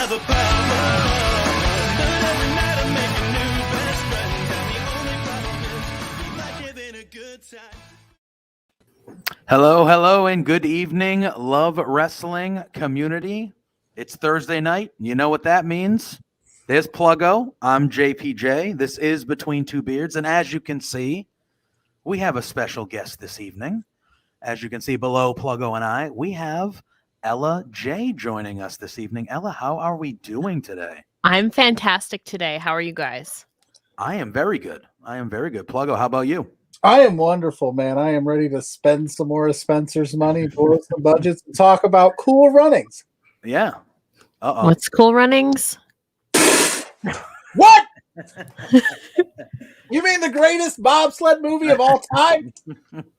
the power. But every night I'm making new best friends. And the only problem is we like having a good time. Hello, and good evening, Love Wrestling community. It's Thursday night. You know what that means. There's Pluggo. I'm JPJ. This is Between Two Beards. And as you can see, we have a special guest this evening. As you can see below Pluggo and I, we have Ella J joining us this evening. Ella, how are we doing today? I'm fantastic today. How are you guys? I am very good. Pluggo, how about you? I am wonderful, man. I am ready to spend some more of Spencer's money, blow some budgets, and talk about cool runnings. Yeah. Uh-oh. What's Cool Runnings? What? You mean the greatest bobsled movie of all time?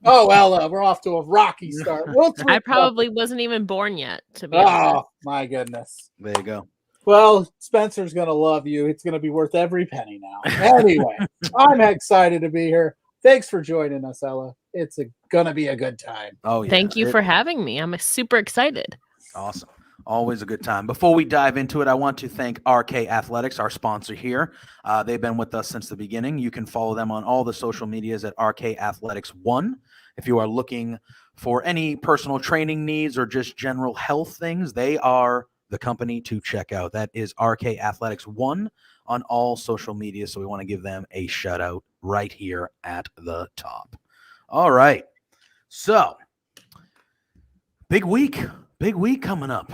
Oh, well, we're off to a rocky start. I probably wasn't even born yet, to be honest. Oh, my goodness. There you go. Well, Spencer's going to love you. It's going to be worth every penny now. Anyway, I'm excited to be here. Thanks for joining us, Ella. It's going to be a good time. Oh, yeah. Thank you for having me. I'm super excited. Awesome. Always a good time. Before we dive into it, I want to thank RK Athletics, our sponsor here. They've been with us since the beginning. You can follow them on all the social medias at RK Athletics 1. If you are looking for any personal training needs or just general health things, they are the company to check out. That is RK Athletics 1 on all social media. So we want to give them a shout out right here at the top. All right. So, big week coming up.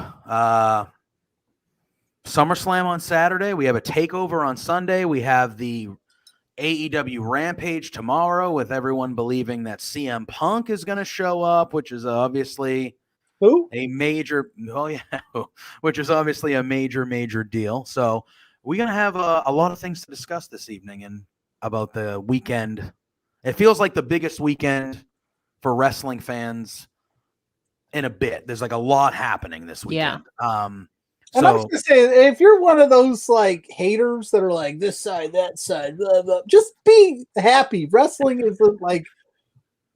SummerSlam on Saturday. We have a takeover on Sunday. We have the AEW Rampage tomorrow with everyone believing that CM Punk is going to show up, which is obviously a major deal. So we're going to have a lot of things to discuss this evening and about the weekend. It feels like the biggest weekend for wrestling fans in a bit. There's like a lot happening this weekend. Yeah. And I was gonna say, if you're one of those like haters that are like this side, that side, blah, blah, just be happy. Wrestling is like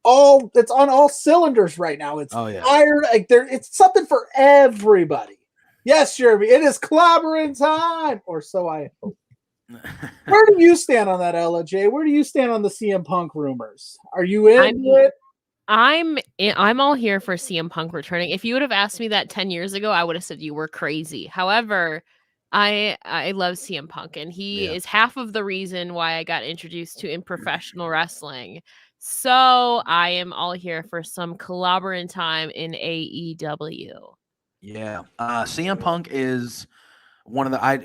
it's on all cylinders right now. It's fire, like it's something for everybody. Yes, Jeremy, it is clobbering time, or so I hope. Where do you stand on that, Ella J? Where do you stand on the CM Punk rumors? Are you into it? I'm all here for CM Punk returning. If you would have asked me that 10 years ago, I would have said you were crazy. However, I love CM Punk, and he is half of the reason why I got introduced to in professional wrestling. So I am all here for some clobbering time in AEW. Yeah. CM Punk is one of the, I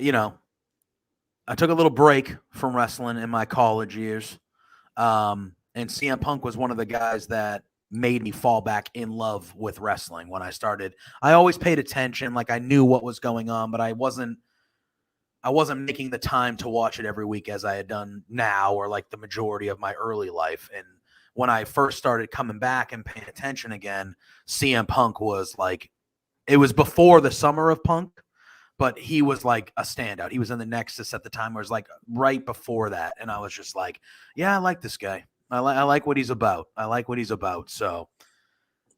took a little break from wrestling in my college years. And CM Punk was one of the guys that made me fall back in love with wrestling when I started. I always paid attention, like I knew what was going on, but I wasn't making the time to watch it every week as I had done now, or like the majority of my early life. And when I first started coming back and paying attention again, CM Punk was like, it was before the summer of Punk, but he was like a standout. He was in the Nexus at the time, where it was like right before that. And I was just like, yeah, I like this guy. I like what he's about. So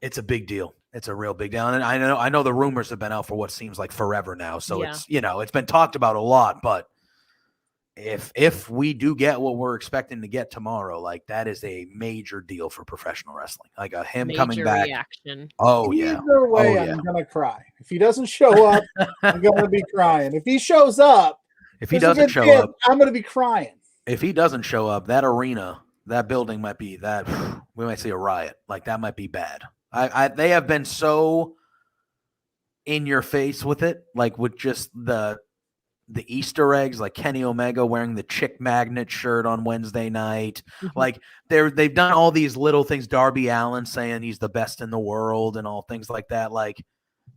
it's a big deal. It's a real big deal. And I know the rumors have been out for what seems like forever now. So it's been talked about a lot, but if we do get what we're expecting to get tomorrow, like that is a major deal for professional wrestling. Like him major coming back. Reaction. Oh yeah. Either way, I'm gonna cry. If he doesn't show up, I'm gonna be crying. If he shows up, I'm gonna be crying. If he doesn't show up, that arena, that building might be that we might see a riot. Like that might be bad. They have been so in your face with it, like with just the Easter eggs, like Kenny Omega wearing the Chick Magnet shirt on Wednesday night. Mm-hmm. Like they've done all these little things. Darby Allin saying he's the best in the world and all things like that. Like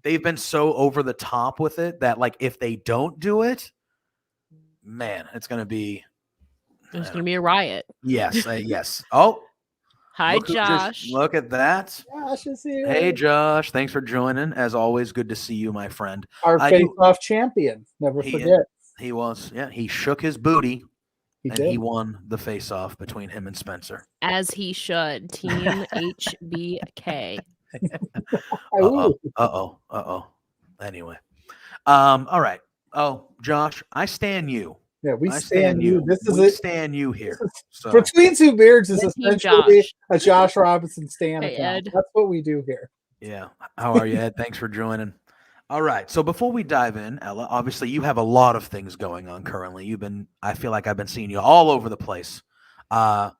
they've been so over the top with it that like if they don't do it, man, it's gonna be. There's going to be a riot. Yes, yes. Oh, hi, Josh. Look at that. Josh is here. Hey, Josh. Thanks for joining. As always, good to see you, my friend. Our face-off champion. Never forget. He was. Yeah, he shook his booty, he he won the face-off between him and Spencer. As he should. Team HBK. Uh-oh. Anyway. All right. Oh, Josh, I stand you. Yeah, we I stand you. This is we it. stand you here. So Between Two Beards is Team essentially Josh. a Josh Robinson stand Hey, account. Ed. That's what we do here. yeah. How are you, Ed? Thanks for joining. All right. So before we dive in, Ella, obviously you have a lot of things going on currently. I feel like I've been seeing you all over the place. Why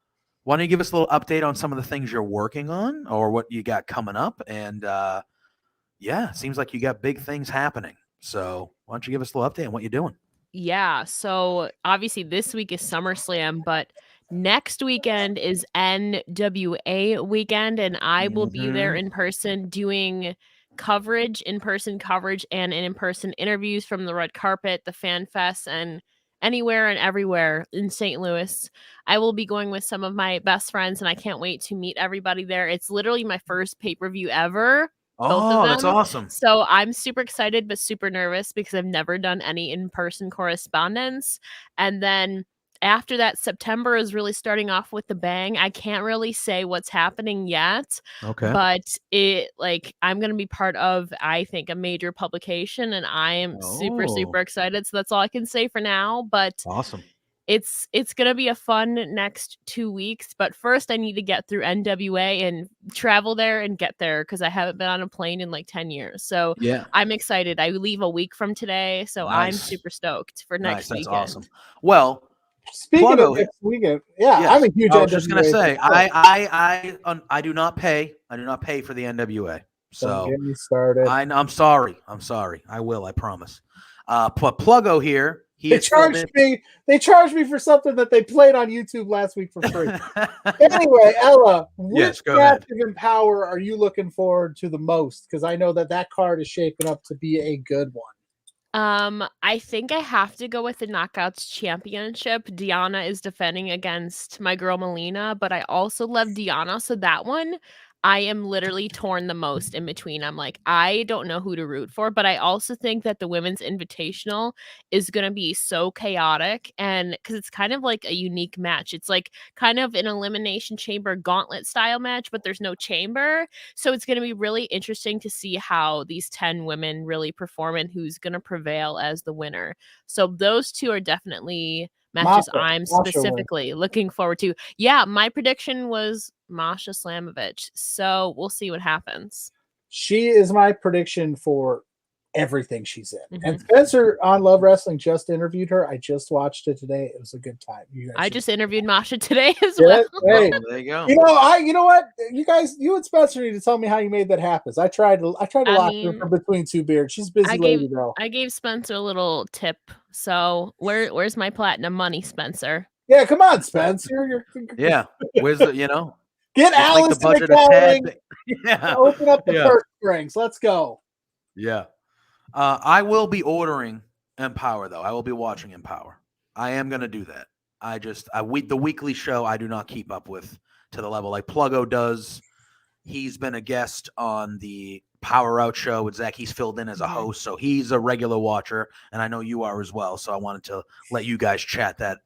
don't you give us a little update on some of the things you're working on or what you got coming up? And yeah, it seems like you got big things happening. So why don't you give us a little update on what you're doing? Yeah, so obviously this week is SummerSlam, but next weekend is NWA weekend, and I will be there in person doing in-person coverage and in-person interviews from the red carpet, the fan fest, and anywhere and everywhere in St. Louis. I will be going with some of my best friends, and I can't wait to meet everybody there. It's literally my first pay-per-view ever. Both of Oh, that's them. awesome. So I'm super excited, but super nervous because I've never done any in-person correspondence. And then after that, September is really starting off with the bang. I can't really say what's happening yet, Okay. but I'm going to be part of, I think, a major publication, and I am super, super excited. So that's all I can say for now. But Awesome. it's gonna be a fun next 2 weeks, but first I need to get through NWA and travel there and get there because I haven't been on a plane in like 10 years. So Yeah. I'm excited. I leave a week from today, so I'm Nice. super stoked for Nice. next That's weekend. awesome. Well, Speaking Pluggo of here. next weekend, yeah, Yes. I'm a huge I was just gonna NWA say fan. I do not pay. I do not pay for the NWA. Don't So get me started. I'm sorry. I'm sorry. I will. I promise. But Pluggo here. He They is filled charged me. They charged me for something that they played on YouTube last week for free. Anyway, Ella, Yes, which go match ahead. of Empower are you looking forward to the most? Because I know that card is shaping up to be a good one. I think I have to go with the Knockouts Championship. Deanna is defending against my girl Melina, but I also love Deanna, so that one I am literally torn the most in between. I'm like, I don't know who to root for, but I also think that the Women's Invitational is going to be so chaotic, and because it's kind of like a unique match. It's like kind of an elimination chamber gauntlet style match, but there's no chamber. So it's going to be really interesting to see how these 10 women really perform and who's going to prevail as the winner. So those two are definitely matches I'm Masha wins. specifically looking forward to. Yeah, my prediction was Masha Slamovich. So we'll see what happens. She is my prediction for everything she's in. And Mhm. Spencer on Love Wrestling just interviewed her. I just watched it today. It was a good time. You guys I should- just interviewed Masha today as Yeah, well. hey, Oh, there you go. you know what? You and Spencer need to tell me how you made that happen. I tried to lock her from Between Two Beards. She's a busy lady, though. I gave Spencer a little tip. So where's my platinum money, Spencer? Yeah, come on, Spencer. Yeah. Where's the Get let's make Alice the in the budget a tad coloring. bit- Yeah. Open up the Yeah. purse strings. Let's go. Yeah. I will be ordering Empower though. I will be watching Empower. I am going to do that. The weekly show I do not keep up with to the level like Pluggo does. He's been a guest on the Power Out show with Zach. He's filled in as a host, so he's a regular watcher, and I know you are as well. So I wanted to let you guys chat that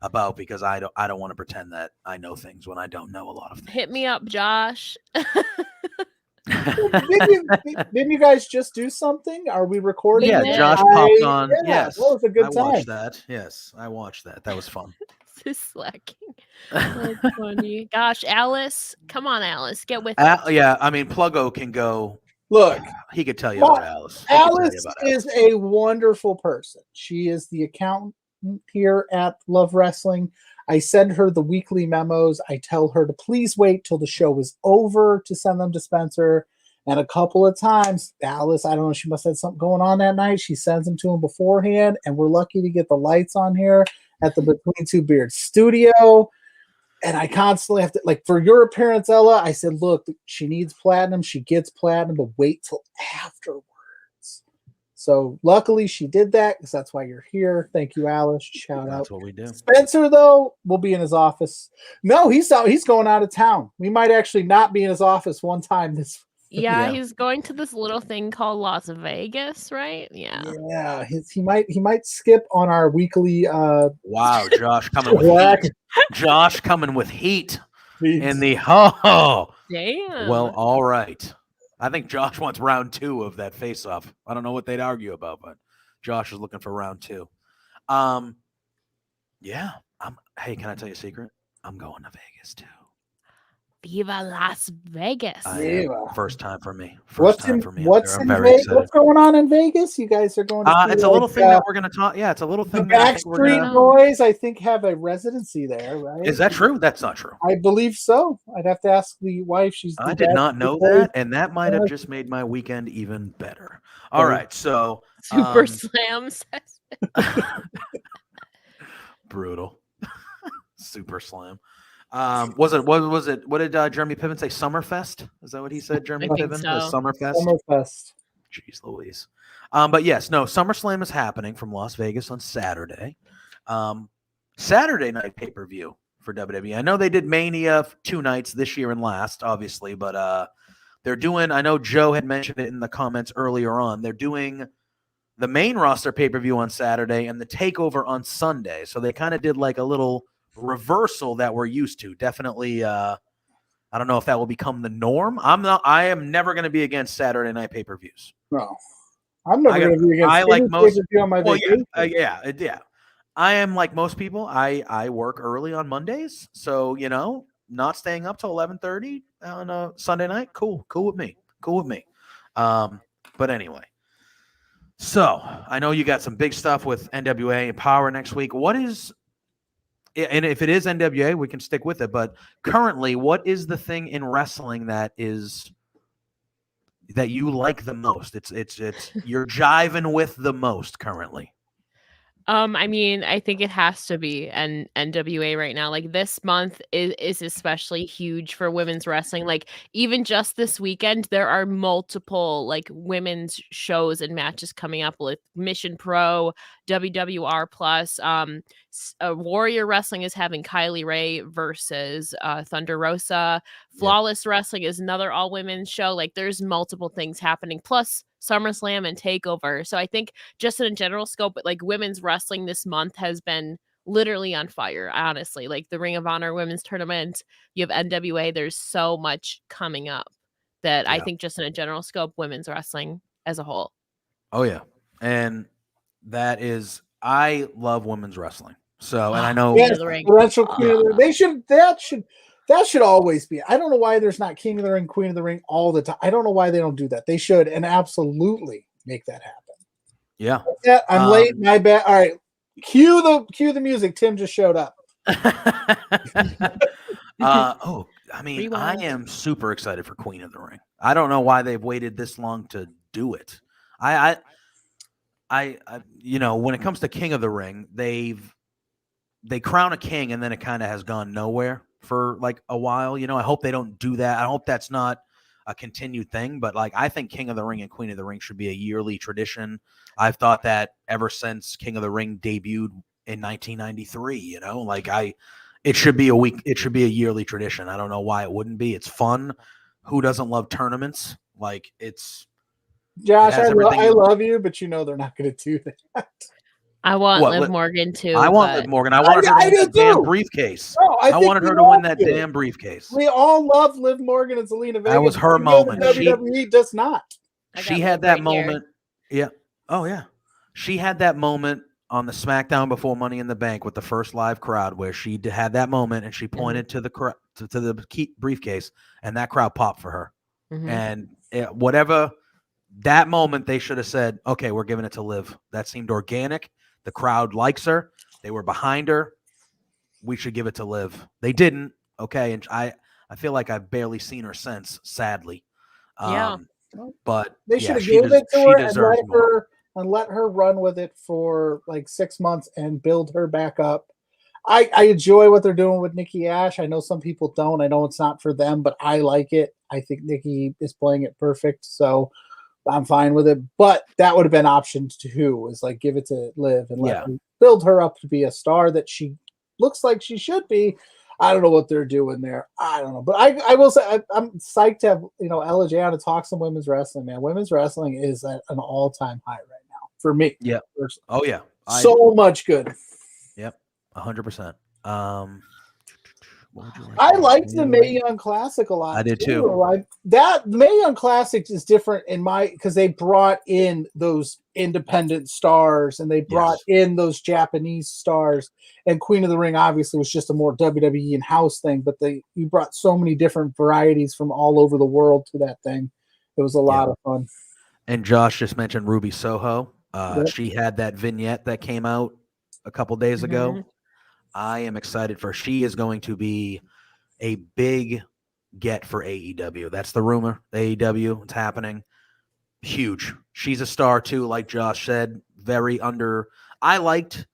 about because I don't want to pretend that I know things when I don't know a lot of things. Hit me up, Josh. Didn't you guys just do something? Are we recording? Yeah, did. Josh popped on. Yes, that was a good I time. watched that. Yes, I watched that. That was fun. This is slacking. That's funny. Gosh, Alice, come on, Alice, get with it. Yeah, I mean, Pluggo can go. Look, He could tell you about Alice. He could tell you Alice about is a wonderful person. She is the accountant here at Love Wrestling. I send her the weekly memos. I tell her to please wait till the show is over to send them to Spencer. And a couple of times, Alice, I don't know, she must have had something going on that night. She sends them to him beforehand, and we're lucky to get the lights on here at the Between Two Beards studio. And I constantly have to, like, for your appearance, Ella, I said, look, she needs platinum. She gets platinum, but wait till afterwards. So luckily she did that because that's why you're here. Thank you, Alice. Shout out. That's what we do. Spencer, though, will be in his office. No, he's out. He's going out of town. We might actually not be in his office one time this. Yeah, he's going to this little thing called Las Vegas, right? Yeah. Yeah, he might skip on our weekly. Wow, Josh coming with heat. Josh coming with heat in the Damn. Well, all right. I think Josh wants round 2 of that face-off. I don't know what they'd argue about, but Josh is looking for round 2. Yeah. Hey, can I tell you a secret? I'm going to Vegas too. Viva Las Vegas. First time for me. What's I'm very excited. What's going on in Vegas? You guys are going to see, it's a little thing that we're going to talk. Yeah, it's a little thing. The Backstreet Boys, I think, have a residency there, right? Is that true? That's not true. I believe so. I'd have to ask the wife. I did not know that, and that might have just made my weekend even better. All right, so Super Slams. Brutal. Super Slam. What did Jeremy Piven say? Summerfest? Is that what he said? Jeremy Piven? So. Summerfest. Jeez Louise. But yes, no, SummerSlam is happening from Las Vegas on Saturday. Saturday night pay-per-view for WWE. I know they did Mania 2 nights this year and last, obviously, but they're doing, I know Joe had mentioned it in the comments earlier on, they're doing the main roster pay-per-view on Saturday and the takeover on Sunday. So they kind of did like a little reversal that we're used to. Definitely, I don't know if that will become the norm. I am never going to be against Saturday night pay-per-views. No, I'm never going to be against. I like most. On my yeah. I am like most people. I work early on Mondays, so not staying up till 11:30 on a Sunday night. Cool with me. But anyway. So I know you got some big stuff with NWA and Power next week. What is, and if it is NWA, we can stick with it. But currently, what is the thing in wrestling that you like the most? It's you're jiving with the most currently. I mean, I think it has to be an NWA right now. Like this month is especially huge for women's wrestling. Like even just this weekend, there are multiple like women's shows and matches coming up with Mission Pro, WWR Plus. Warrior Wrestling is having Kylie Ray versus Thunder Rosa. Flawless Wrestling is another all women's show. Like there's multiple things happening. Plus SummerSlam and TakeOver. So I think just in a general scope, but like women's wrestling this month has been literally on fire, honestly. Like the Ring of Honor women's tournament, you have NWA, there's so much coming up that I think just in a general scope, women's wrestling as a whole. Oh yeah. And that is, I love women's wrestling. So, and I know that should always be. I don't know why there's not King of the Ring, Queen of the Ring all the time. I don't know why they don't do that. They should and absolutely make that happen. Yeah. I'm late. My bad. All right. Cue the music. Tim just showed up. I mean, I am super excited for Queen of the Ring. I don't know why they've waited this long to do it. I when it comes to King of the Ring, they crown a king and then it kind of has gone nowhere for like a while. I hope they don't do that. I hope that's not a continued thing, but like I think King of the Ring and Queen of the Ring should be a yearly tradition. I've thought that ever since King of the Ring debuted in 1993, it should be a yearly tradition. I don't know why it wouldn't be. It's fun. Who doesn't love tournaments? Like Josh, I love you, but they're not going to do that. I want Liv Morgan too. I want Liv Morgan. I wanted her to win that damn briefcase. No, I wanted her to win that damn briefcase. We all love Liv Morgan and Zelina Vega. That was her moment. WWE does not. She had that moment. Yeah. Oh yeah. She had that moment on the SmackDown before Money in the Bank with the first live crowd where she had that moment and she pointed to the to the briefcase and that crowd popped for her. Mm-hmm. And whatever that moment, they should have said, "Okay, we're giving it to Liv." That seemed organic. The crowd likes her. They were behind her. We should give it to Liv. They didn't. Okay. And I feel like I've barely seen her since, sadly. But they should have given it to her and let her run with it for like 6 months and build her back up. I enjoy what they're doing with Nikki Ash. I know some people don't. I know it's not for them, but I like it. I think Nikki is playing it perfect. So I'm fine with it, but that would have been option 2 is like give it to Liv and let her build her up to be a star that she looks like she should be. I don't know what they're doing there. I don't know, but I will say I'm psyched to have Ella Jan to talk some women's wrestling. Man, women's wrestling is at an all-time high right now for me. Yeah. Personally. Oh yeah. So much good. Yep. 100%. What would you like? I liked the Mae Young Classic a lot. I did too. The Mae Young Classic is different because they brought in those independent stars and they brought in those Japanese stars. And Queen of the Ring obviously was just a more WWE and house thing, but you brought so many different varieties from all over the world to that thing. It was a lot of fun. And Josh just mentioned Ruby Soho. She had that vignette that came out a couple days ago. I am excited for. She is going to be a big get for AEW. That's the rumor. AEW, it's happening. Huge. She's a star too, like Josh said. Very under. I liked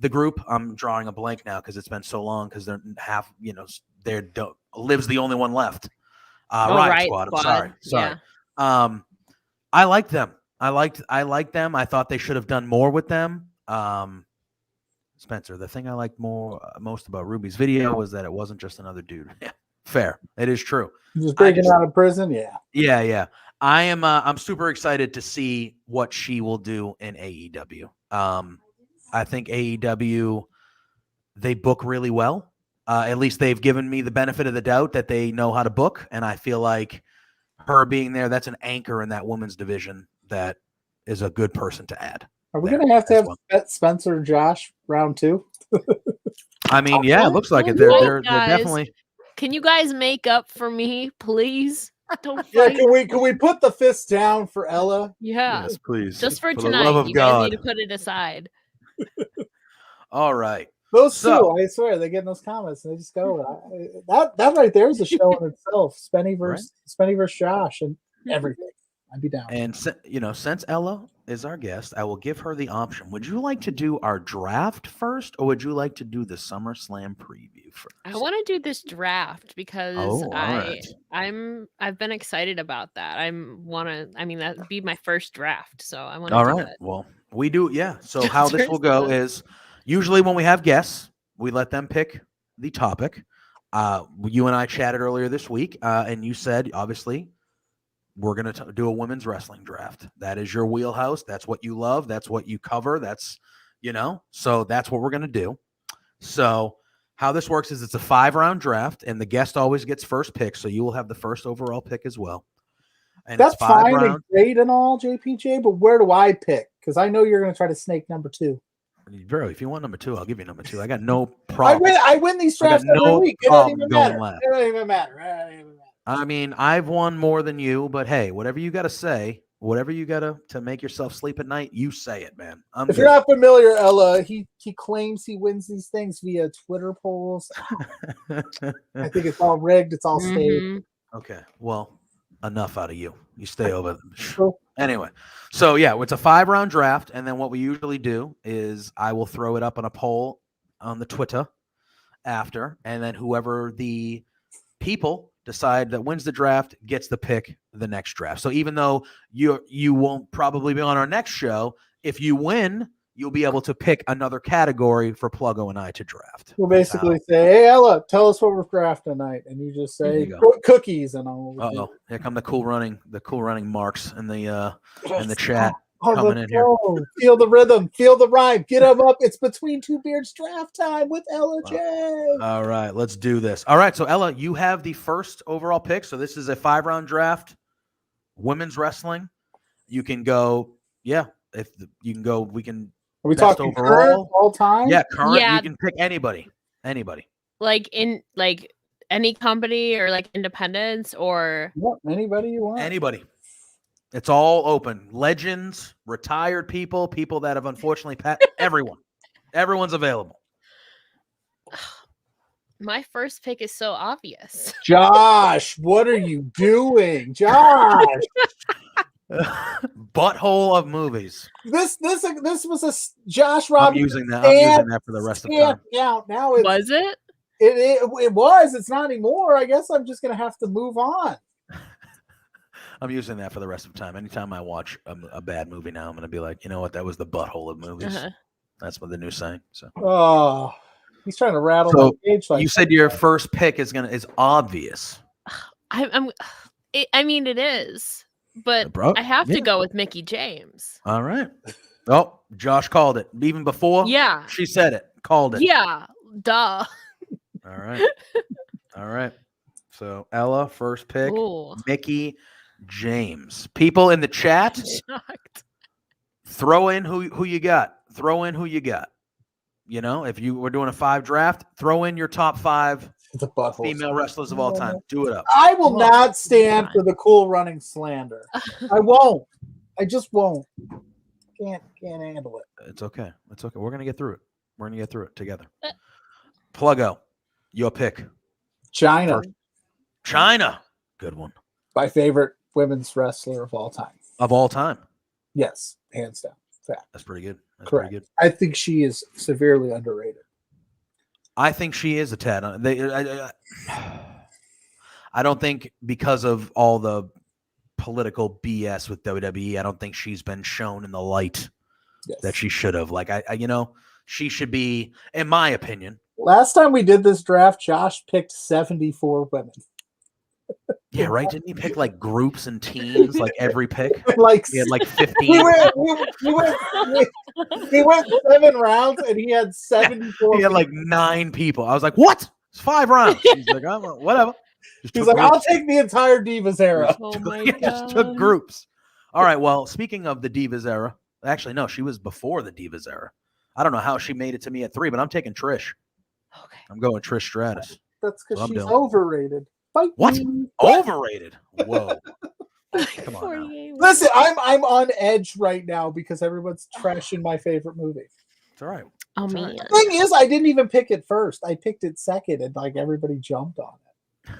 the group. I'm drawing a blank now because it's been so long. Because they're half. Liv's the only one left. Riot Squad. I'm sorry. Yeah. I liked them. I liked them. I thought they should have done more with them. Spencer, the thing I liked most about Ruby's video was that it wasn't just another dude. Yeah, fair. It is true. Just breaking out of prison. Yeah. I'm super excited to see what she will do in AEW. I think AEW, they book really well. At least they've given me the benefit of the doubt that they know how to book, and I feel like her being there, that's an anchor in that women's division that is a good person to add. Are we going to have Spencer and Josh round 2? I mean, it looks like it. They're definitely. Can you guys make up for me, please? Don't fight. Can we put the fist down for Ella? Yeah. Yes, please. Just for the tonight. love of You God. guys need to put it aside. All right. Those two, I swear, they get in those comments and they just go. That right there is a show in itself. Spenny versus Josh and everything. I'd be down. And since Ella is our guest, I will give her the option. Would you like to do our draft first, or would you like to do the Summerslam preview first? I want to do this draft because I've been excited about that. That'd be my first draft, so I want to do it. Well, we do, yeah. So how this will go is usually when we have guests, we let them pick the topic. You and I chatted earlier this week, and you said, obviously, we're going to do a women's wrestling draft. That is your wheelhouse. That's what you love. That's what you cover. That's, so that's what we're going to do. So how this works is it's a 5-round draft, and the guest always gets first pick. So you will have the first overall pick as well. And that's fine and great and all, JPJ, but where do I pick? Because I know you're going to try to snake number 2. Bro, if you want number 2, I'll give you number 2. I got no problem. I win these drafts every week. It doesn't even matter. I mean, I've won more than you, but hey, whatever you got to say, whatever you got to make yourself sleep at night, you say it, man. If you're not familiar, Ella, he claims he wins these things via Twitter polls. I think it's all rigged. It's all staged. Okay, well, enough out of you. You stay over. Cool. Anyway, so yeah, it's a 5-round draft, and then what we usually do is I will throw it up on a poll on the Twitter after, and then whoever the people decide that wins the draft gets the pick the next draft. So even though you won't probably be on our next show, if you win, you'll be able to pick another category for Pluggo and I to draft. We'll basically say, hey, Ella, tell us what we're drafting tonight. And you just say cookies and all. Uh-oh. Here come the cool running marks in the chat. Coming in here. Feel the rhythm, feel the rhyme, get them up. It's Between Two Beards draft time with Ella J. All right, let's do this. All right, so Ella, you have the first overall pick. So this is a 5-round draft, women's wrestling. You can go, we can. Are we talking overall? Current, all time? Yeah, current. Yeah. You can pick anybody. Like any company or like independents or anybody you want. Anybody. It's all open. Legends, retired people that have unfortunately passed. Everyone's available. My first pick is so obvious. Josh, what are you doing? Josh. Butthole of movies. This was a Josh Robinson. I'm using that for the rest of the time. Yeah, now was it? It was. It's not anymore. I guess I'm just gonna have to move on. I'm using that for the rest of the time. Anytime I watch a bad movie now, I'm going to be like, you know what? That was the butthole of movies. That's what the new saying. So. Oh, he's trying to rattle my cage. You said your first pick is obvious. I mean, it is, but I have to go with Mickie James. All right. Oh, Josh called it even before. Yeah, she said it. Called it. Yeah, duh. All right. All right. So Ella, first pick. Ooh. Mickey James. People in the chat, Shocked. throw in who you got. Throw in who you got. You know, if you were doing a 5 draft, throw in your top 5 The butthole. female wrestlers of all time. Do it up. I will Well, not stand fine. for the cool running slander. I won't. I just won't. Can't handle it. It's okay. It's okay. We're gonna get through it. We're gonna get through it together. Pluggo, your pick. China, China. Good one. my favorite women's wrestler of all time. Of all time. Yes, hands down. Fact. That's pretty good. That's Correct. pretty good. I think she is severely underrated. I think she is a tad. I don't think because of all the political BS with WWE, I don't think she's been shown in the light that she should have. Like she should be, in my opinion. Last time we did this draft, Josh picked 74 women. Yeah, right. Didn't he pick like groups and teams, like every pick? Like He had like 15. he went 7 rounds and he had 74. He had like 9 people. I was like, what? It's 5 rounds. He's like, oh, whatever. He's like, I'll take the entire Divas era. Oh my Just took God. groups. All right. Well, speaking of the Divas era, actually, no, she was before the Divas era. I don't know how she made it to me at 3, but I'm taking Trish. Okay. I'm going Trish Stratus. That's because Well, I'm she's doing. overrated. Fight What? me. Overrated. Whoa. Come on now. 48. Listen, I'm on edge right now because everyone's trashing my favorite movie. It's all right. Oh It's all man. right. The thing is, I didn't even pick it first. I picked it second, and like everybody jumped on it.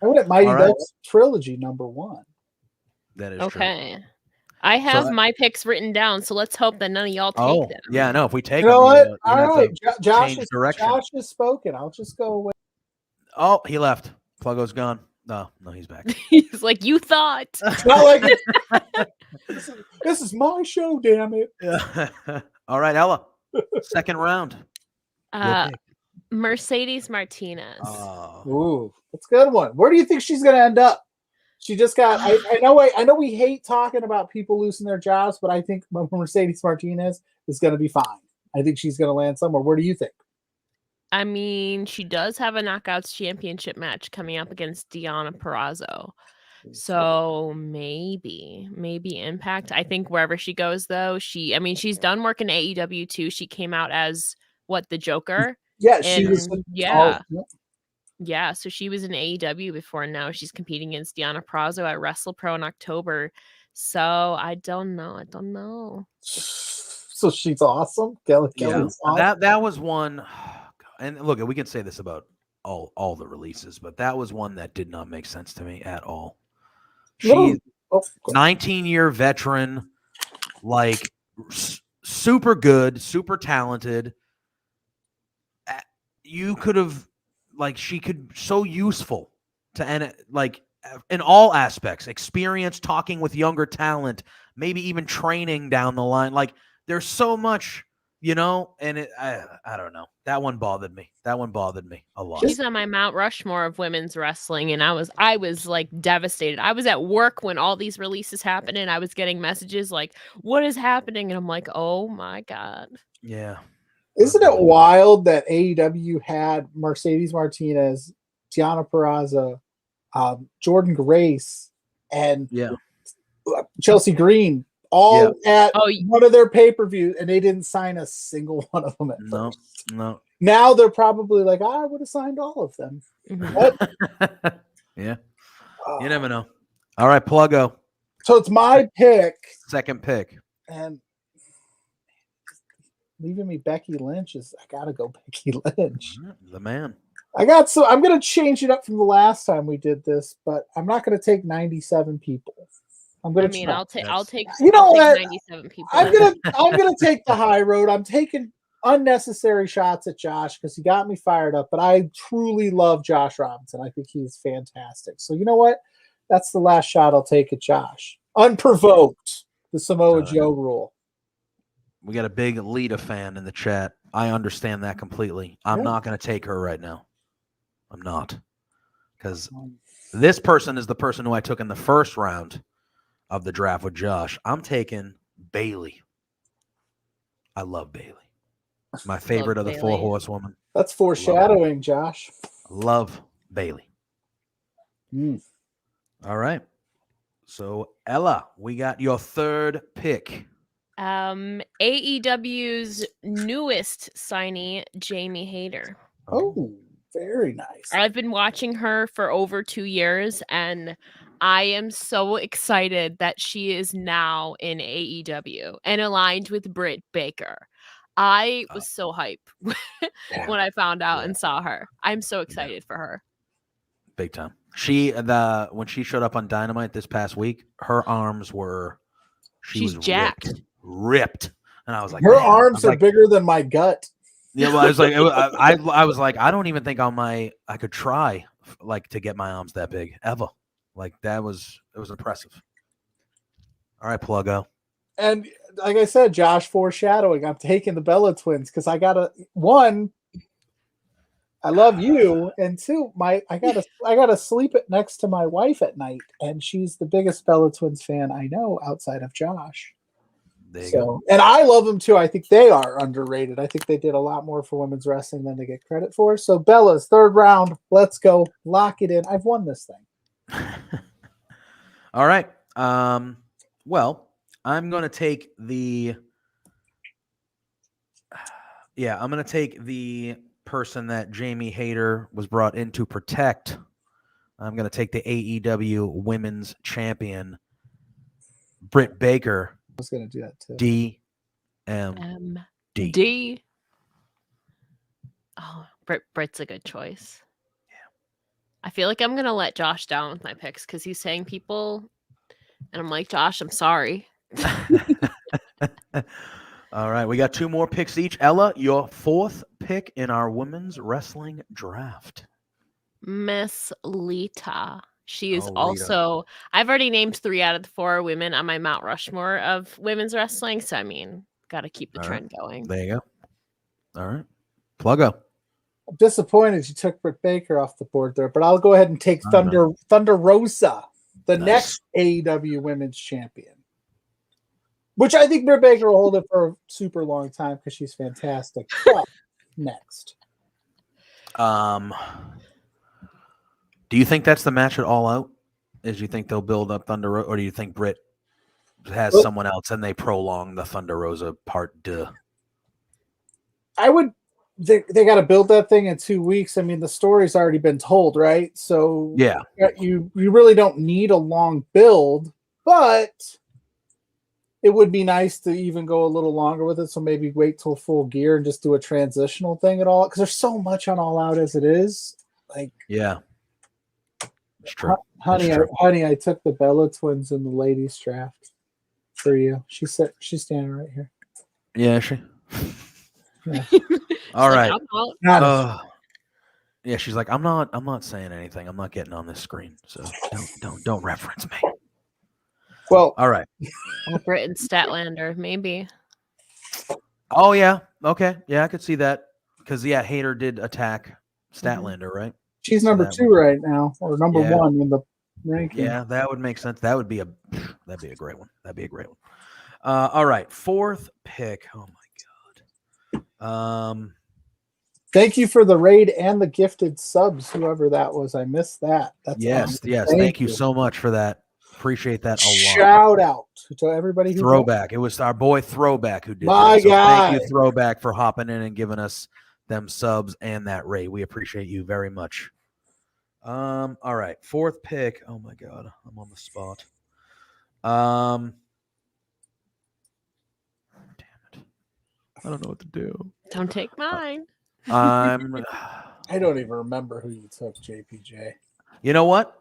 I went at Mighty All right. Ducks Trilogy #1. That is true. Okay. I have So- my picks written down, so let's hope that none of y'all take Oh, them. yeah, no. If we take You know them, what? All right, Josh change direction. Josh has spoken. I'll just go away. Oh, he left. Pluggo's gone. No, he's back. He's like, you thought. It's not like this is my show, damn it. All right, Ella. Second round. Your Uh, pick. Mercedes Martinez. Oh. Ooh, that's a good one. Where do you think she's going to end up? She just got. I know we hate talking about people losing their jobs, but I think Mercedes Martinez is going to be fine. I think she's going to land somewhere. Where do you think? I mean, she does have a Knockouts Championship match coming up against Deonna Purrazzo. So maybe Impact. I think wherever she goes, though, she's done work in AEW too. She came out as the Joker. Yeah, she was. Yeah. Yeah, so she was in AEW before, and now she's competing against Deonna Purrazzo at WrestlePro in October. So I don't know. So she's awesome. Kelly's awesome. That was one. And look, we can say this about all the releases, but that was one that did not make sense to me at all. She's 19-year veteran, like super good, super talented. You could have, she could so useful to in all aspects, experience, talking with younger talent, maybe even training down the line. Like there's so much, and I don't know. That one bothered me. That one bothered me a lot. She's on my Mount Rushmore of women's wrestling, and I was like devastated. I was at work when all these releases happened, and I was getting messages like, "What is happening?" And I'm like, "Oh my God." Yeah. Isn't it wild that AEW had Mercedes Martinez, Deonna Purrazzo, Jordan Grace, and Chelsea Green all at one of their pay-per-views, and they didn't sign a single one of them at first. No. Now they're probably like, I would have signed all of them. Yeah. You never know. All right, Pluggo. So it's my pick. Second pick. And leaving me Becky Lynch I gotta go Becky Lynch. The man. I'm gonna change it up from the last time we did this, but I'm not gonna take 97 people. I'll take. You know what? 97 people. I'm gonna take the high road. I'm taking unnecessary shots at Josh because he got me fired up. But I truly love Josh Robinson. I think he's fantastic. So you know what? That's the last shot I'll take at Josh. Unprovoked. The Samoa Joe rule. We got a big Lita fan in the chat. I understand that completely. I'm not going to take her right now. I'm not. Because this person is the person who I took in the first round of the draft with Josh. I'm taking Bailey. I love Bailey. My favorite of the Bailey. 4 horsewomen. That's foreshadowing, Josh. Love Bailey. Mm. All right. So Ella, we got your third pick. AEW's newest signee, Jamie Hayter. Oh, very nice. I've been watching her for over 2 years, and I am so excited that she is now in AEW and aligned with Britt Baker. I was so hyped when I found out and saw her. I'm so excited for her. Big time. When she showed up on Dynamite this past week, her arms were She's jacked. ripped, and I was like, Her man. arms are bigger than my gut. Yeah, well, I was like, I was like, I don't even think I could try like to get my arms that big ever. Like it was impressive. All right, Pluggo. And like I said, Josh, foreshadowing. I'm taking the Bella twins because I one. I love you, and two, I gotta sleep next to my wife at night, and she's the biggest Bella Twins fan I know outside of Josh. There you go. And I love them too. I think they are underrated. I think they did a lot more for women's wrestling than they get credit for. So Bella's third round. Let's go. Lock it in. I've won this thing. All right. Well, I'm going to take the person that Jamie Hayter was brought in to protect. I'm going to take the AEW Women's Champion, Britt Baker. I was going to do that too. D. Oh, Britt's a good choice. Yeah. I feel like I'm going to let Josh down with my picks because he's saying people, and I'm like, Josh, I'm sorry. All right, we got 2 more picks each. Ella, your 4th pick in our women's wrestling draft. Miss Lita. She is Rita. also, I've already named 3 out of the 4 women on my Mount Rushmore of women's wrestling. So, I mean, got to keep the trend going. There you go. All right. Pluggo. I'm disappointed you took Britt Baker off the board there, but I'll go ahead and take Thunder Rosa, the next AEW Women's Champion. Which I think Britt Baker will hold it for a super long time because she's fantastic. But next. Do you think that's the match at All Out? Do you think they'll build up Thunder Rosa, or do you think Britt has someone else and they prolong the Thunder Rosa part 2? They got to build that thing in 2 weeks. I mean, the story's already been told, right? So yeah, you really don't need a long build, but it would be nice to even go a little longer with it. So maybe wait till Full Gear and just do a transitional thing at all. Because there's so much on All Out as it is. Like, yeah, it's true. Honey, I took the Bella twins in the ladies draft for you. She's standing right here. Yeah, she. Yeah. All right. Yeah, she's like, I'm not saying anything. I'm not getting on this screen. So don't reference me. Well, all right. Britt and Statlander, maybe. Oh yeah. Okay. Yeah, I could see that. Because Hayter did attack Statlander, right? She's number 2 right now, or number 1 in the ranking. Yeah, that would make sense. That'd be a great one. That'd be a great one. All right, 4th pick. Oh my god. Thank you for the raid and the gifted subs, whoever that was. I missed that. That's awesome. Yes. Thank you so much for that. Appreciate that a lot. Shout out to everybody who Throwback. It was our boy Throwback who did my that. So God. Thank you, Throwback, for hopping in and giving us them subs and that raid. We appreciate you very much. All right, 4th pick. Oh my god, I'm on the spot. Damn it. I don't know what to do. Don't take mine. I don't even remember who you took, JPJ. You know what?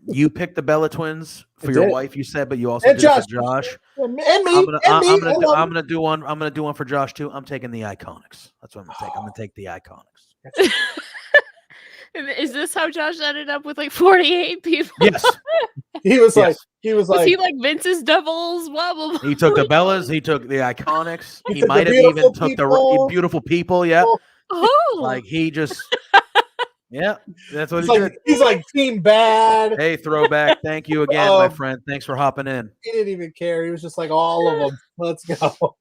You picked the Bella twins for your wife, you said, but you also did Josh. it for Josh. And me. I'm gonna do one. I'm gonna do one for Josh too. I'm taking the Iconics. That's what I'm gonna take. I'm gonna take the Iconics. Is this how Josh ended up with like 48 people? Yes. He was like Vince's doubles? Blah, blah, blah. He took the Bellas. He took the Iconics. He might have even took the beautiful people. Yeah. Oh. Like he just. Yeah, that's what did. He's like Team Bad. Hey, Throwback. Thank you again, my friend. Thanks for hopping in. He didn't even care. He was just like all of them. Let's go.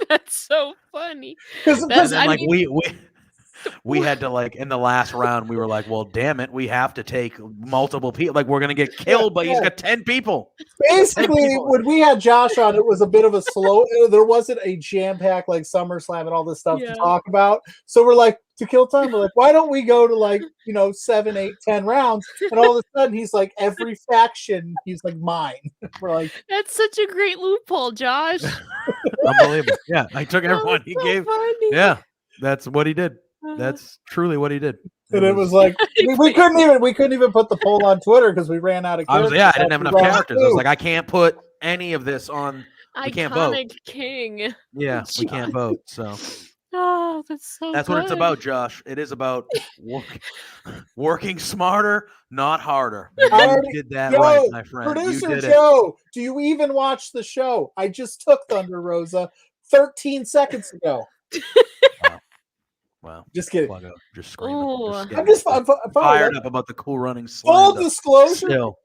That's so funny. Because And That's, then I like mean, we had to like in the last round we were like, well, damn it, we have to take multiple people. Like we're gonna get killed, but he's got 10 people. basically, people. when we had Josh on, it was a bit of a slow. There wasn't a jam pack like SummerSlam and all this stuff to Yeah. talk about. So we're like, to kill time, we're like, why don't we go to like 7, 8, 10 rounds? And all of a sudden, he's like, every faction, he's like mine. We're like, that's such a great loophole, Josh. Unbelievable. Yeah, I took That everyone. was He so gave. funny. Yeah, that's what he did. That's truly what he did. and it was like we couldn't even put the poll on Twitter because we ran out of I characters. didn't have enough characters. I was like, I can't put any of this on. We can't vote. Iconic king. Yeah, we can't vote. So Oh, that's so that's good. what it's about, Josh. It is about working smarter, not harder. And I you already- did that Joe, right, my friend. Producer you did Joe, do you even watch the show? I just took Thunder Rosa 13 seconds ago. Wow. Just kidding. Pluggo, just screaming. Ooh. I'm just I'm fired up about the cool running full slam. disclosure. Still.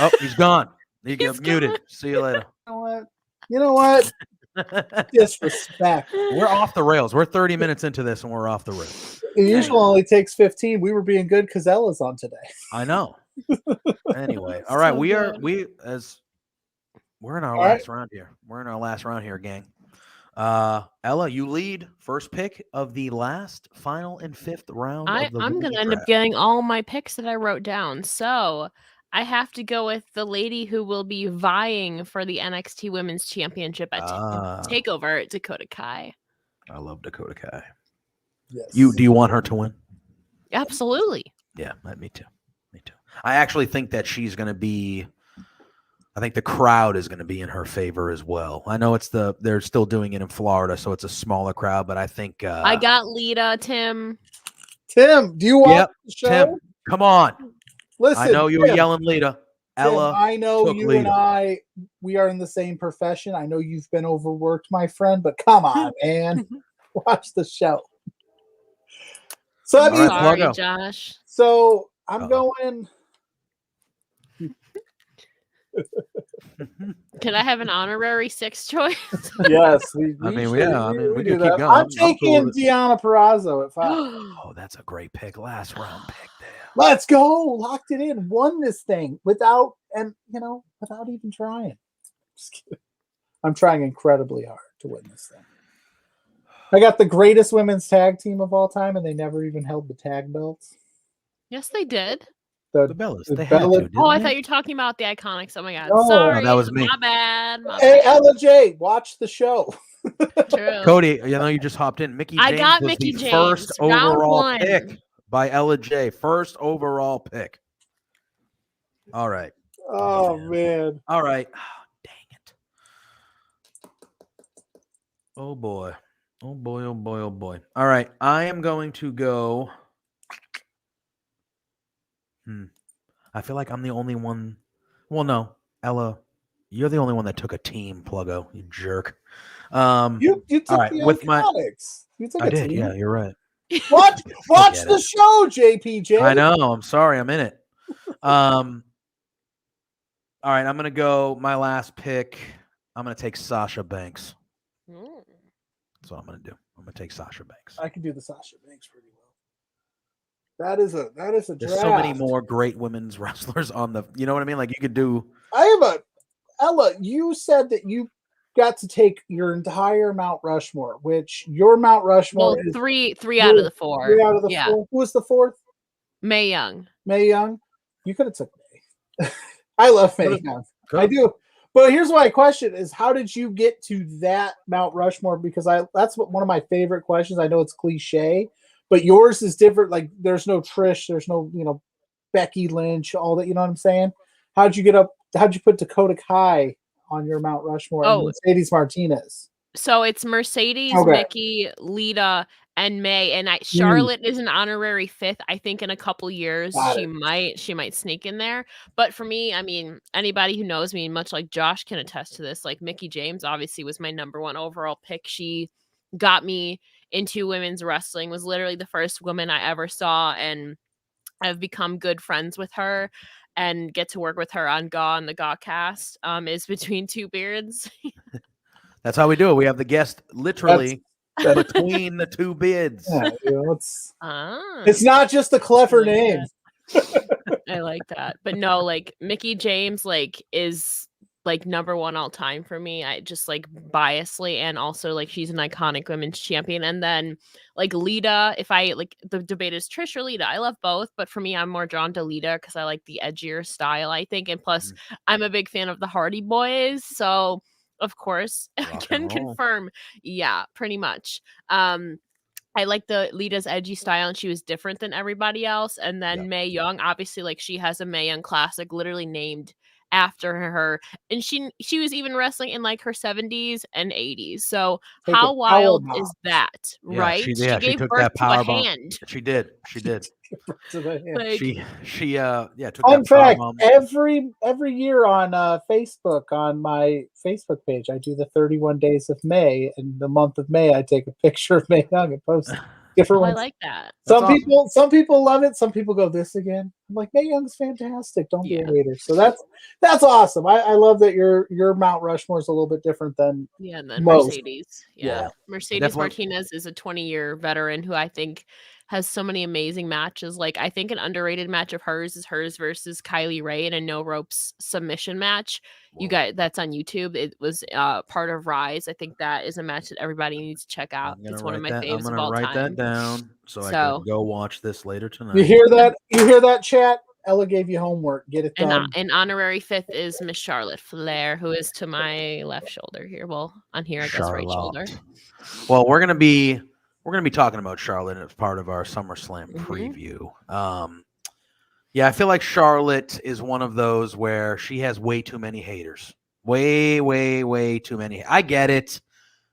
Oh, he's gone. He He's got muted. gone. See you later. You know what? Disrespect. We're off the rails. We're 30 minutes into this and we're off the rails. It usually only takes 15. We were being good because Ella's on today. I know. Anyway, all right. So We're good. in our All last round here. We're in our last round here, gang. Ella, you lead first pick of the last, final, and fifth round. I'm going to end up getting all my picks that I wrote down. So I have to go with the lady who will be vying for the NXT Women's Championship at TakeOver, Dakota Kai. I love Dakota Kai. Yes. Do you want her to win? Absolutely. Yeah, me too. Me too. I actually think that she's going to be. I think the crowd is going to be in her favor as well. I know they're still doing it in Florida, so it's a smaller crowd, but I think I got Lita, Tim. Tim, do you watch the show? Tim, come on. Listen, I know you were Tim, yelling Lita. Ella, Tim, I know took you Lita. and we are in the same profession. I know you've been overworked, my friend, but come on, man. Watch the show. So All right, Sorry, Pluggo. Josh. So I'm going. Can I have an honorary sixth choice? Yes, we do can that. keep going. I'm I'm taking cool with it. Deonna Purrazzo at 5. Oh, that's a great pick. Last round pick there. Let's go. Locked it in. Won this thing without even trying. Just kidding. I'm trying incredibly hard to win this thing. I got the greatest women's tag team of all time, and they never even held the tag belts. Yes, they did. The Bellas. the They had to, Bella- didn't Oh, I they? thought you were talking about the Iconics. Oh my god. No. Sorry. No, that was me. My bad. Hey, Ella J, watch the show. True. Cody, you know you just hopped in. Mickey I James got was Mickey the James, first round overall one. pick by Ella J. First overall pick. All right. Oh, man. All right. Oh, dang it. Oh boy. Oh boy. Oh boy. Oh boy. All right. I am going to go. I feel like I'm the only one. Well, no, Ella, you're the only one that took a team, Pluggo. You jerk. You took all right, the with my- Iconics. You took I a did. team. Yeah, you're right. Watch Forget the it. show, JPJ. I know. I'm sorry. I'm in it. All right. I'm gonna go. My last pick. I'm gonna take Sasha Banks. Mm. That's what I'm gonna do. I'm gonna take Sasha Banks. I can do the Sasha Banks pretty well. That is a There's draft. so many more great women's wrestlers on the. You know what I mean? Like you could do. I have Ella, you said that you got to take your entire Mount Rushmore, which your Mount Rushmore Well, is three out of the four. 3 out of the Yeah. 4. Who was the 4th? Mae Young. Mae Young. You could have took Mae. I love Mae Could've- Young. Good. I do. But here's my question is how did you get to that Mount Rushmore? Because that's one of my favorite questions. I know it's cliche, but yours is different. Like there's no Trish, there's no, Becky Lynch, all that, you know what I'm saying? How'd you put Dakota Kai on your Mount Rushmore and Oh. Mercedes Martinez? So it's Mercedes, Okay. Mickey, Lita, and May, and Charlotte is an honorary 5th. I think in a couple years Got she it. might sneak in there. But for me, I mean, anybody who knows me, much like Josh can attest to this. Like Mickey James, obviously, was my number 1 overall pick. She got me into women's wrestling. Was literally the first woman I ever saw, and I've become good friends with her. And get to work with her on Gaw and the Gaw cast. Is Between Two Beards. That's how we do it. We have the guest literally between the two bids. Yeah, Ah. it's not just a clever I like name. I like that. But no, like Mickey James is like number one all time for me. I just like biasly, and also like she's an iconic women's champion. And then like Lita, if I like the debate is Trish or Lita. I love both, but for me, I'm more drawn to Lita because I like the edgier style, I think. And plus I'm a big fan of the Hardy Boys. So of course I can confirm. Yeah, pretty much. I like the Lita's edgy style, and she was different than everybody else. And then Mae Young, obviously, like she has a Mae Young Classic literally named after her, and she was even wrestling in like her 70s and 80s. So how wild is that, right? She gave took birth that to power a bomb. hand. She did. Like, she took Fun that power fact: bomb. every year on Facebook, on my Facebook page, I do the 31 days of May, and the month of May, I take a picture of Mae Young and post different I ones. like that. Some people love it. Some people go, this again. I'm like, Mae Young's fantastic. Don't be a hater. So that's awesome. I love that your Mount Rushmore is a little bit different than and then most. Mercedes. Yeah. Mercedes Martinez is a 20-year veteran who I think has so many amazing matches. Like I think an underrated match of hers is hers versus Kylie Ray in a no ropes submission match. You guys, that's on YouTube. It was part of Rise. I think that is a match that everybody needs to check out. It's one of my faves of all time. I'm gonna write that down so I can go watch this later tonight. You hear that? You hear that, chat? Ella gave you homework. Get it done. And honorary fifth is Miss Charlotte Flair, who is to my left shoulder here. Well, on here, I guess right shoulder. Well, we're gonna be talking about Charlotte as part of our SummerSlam preview. I feel like Charlotte is one of those where she has way too many haters. Way, way, way too many. I get it.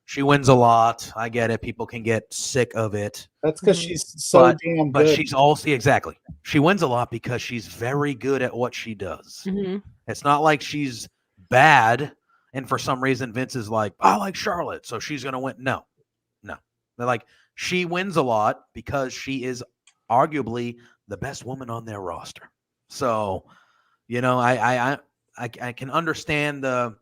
She wins a lot. I get it. People can get sick of it. That's because she's so damn good. But she's also exactly. She wins a lot because she's very good at what she does. It's not like she's bad, and for some reason Vince is like, I like Charlotte, so she's gonna win. No. They're like, she wins a lot because she is arguably the best woman on their roster. So, I can understand the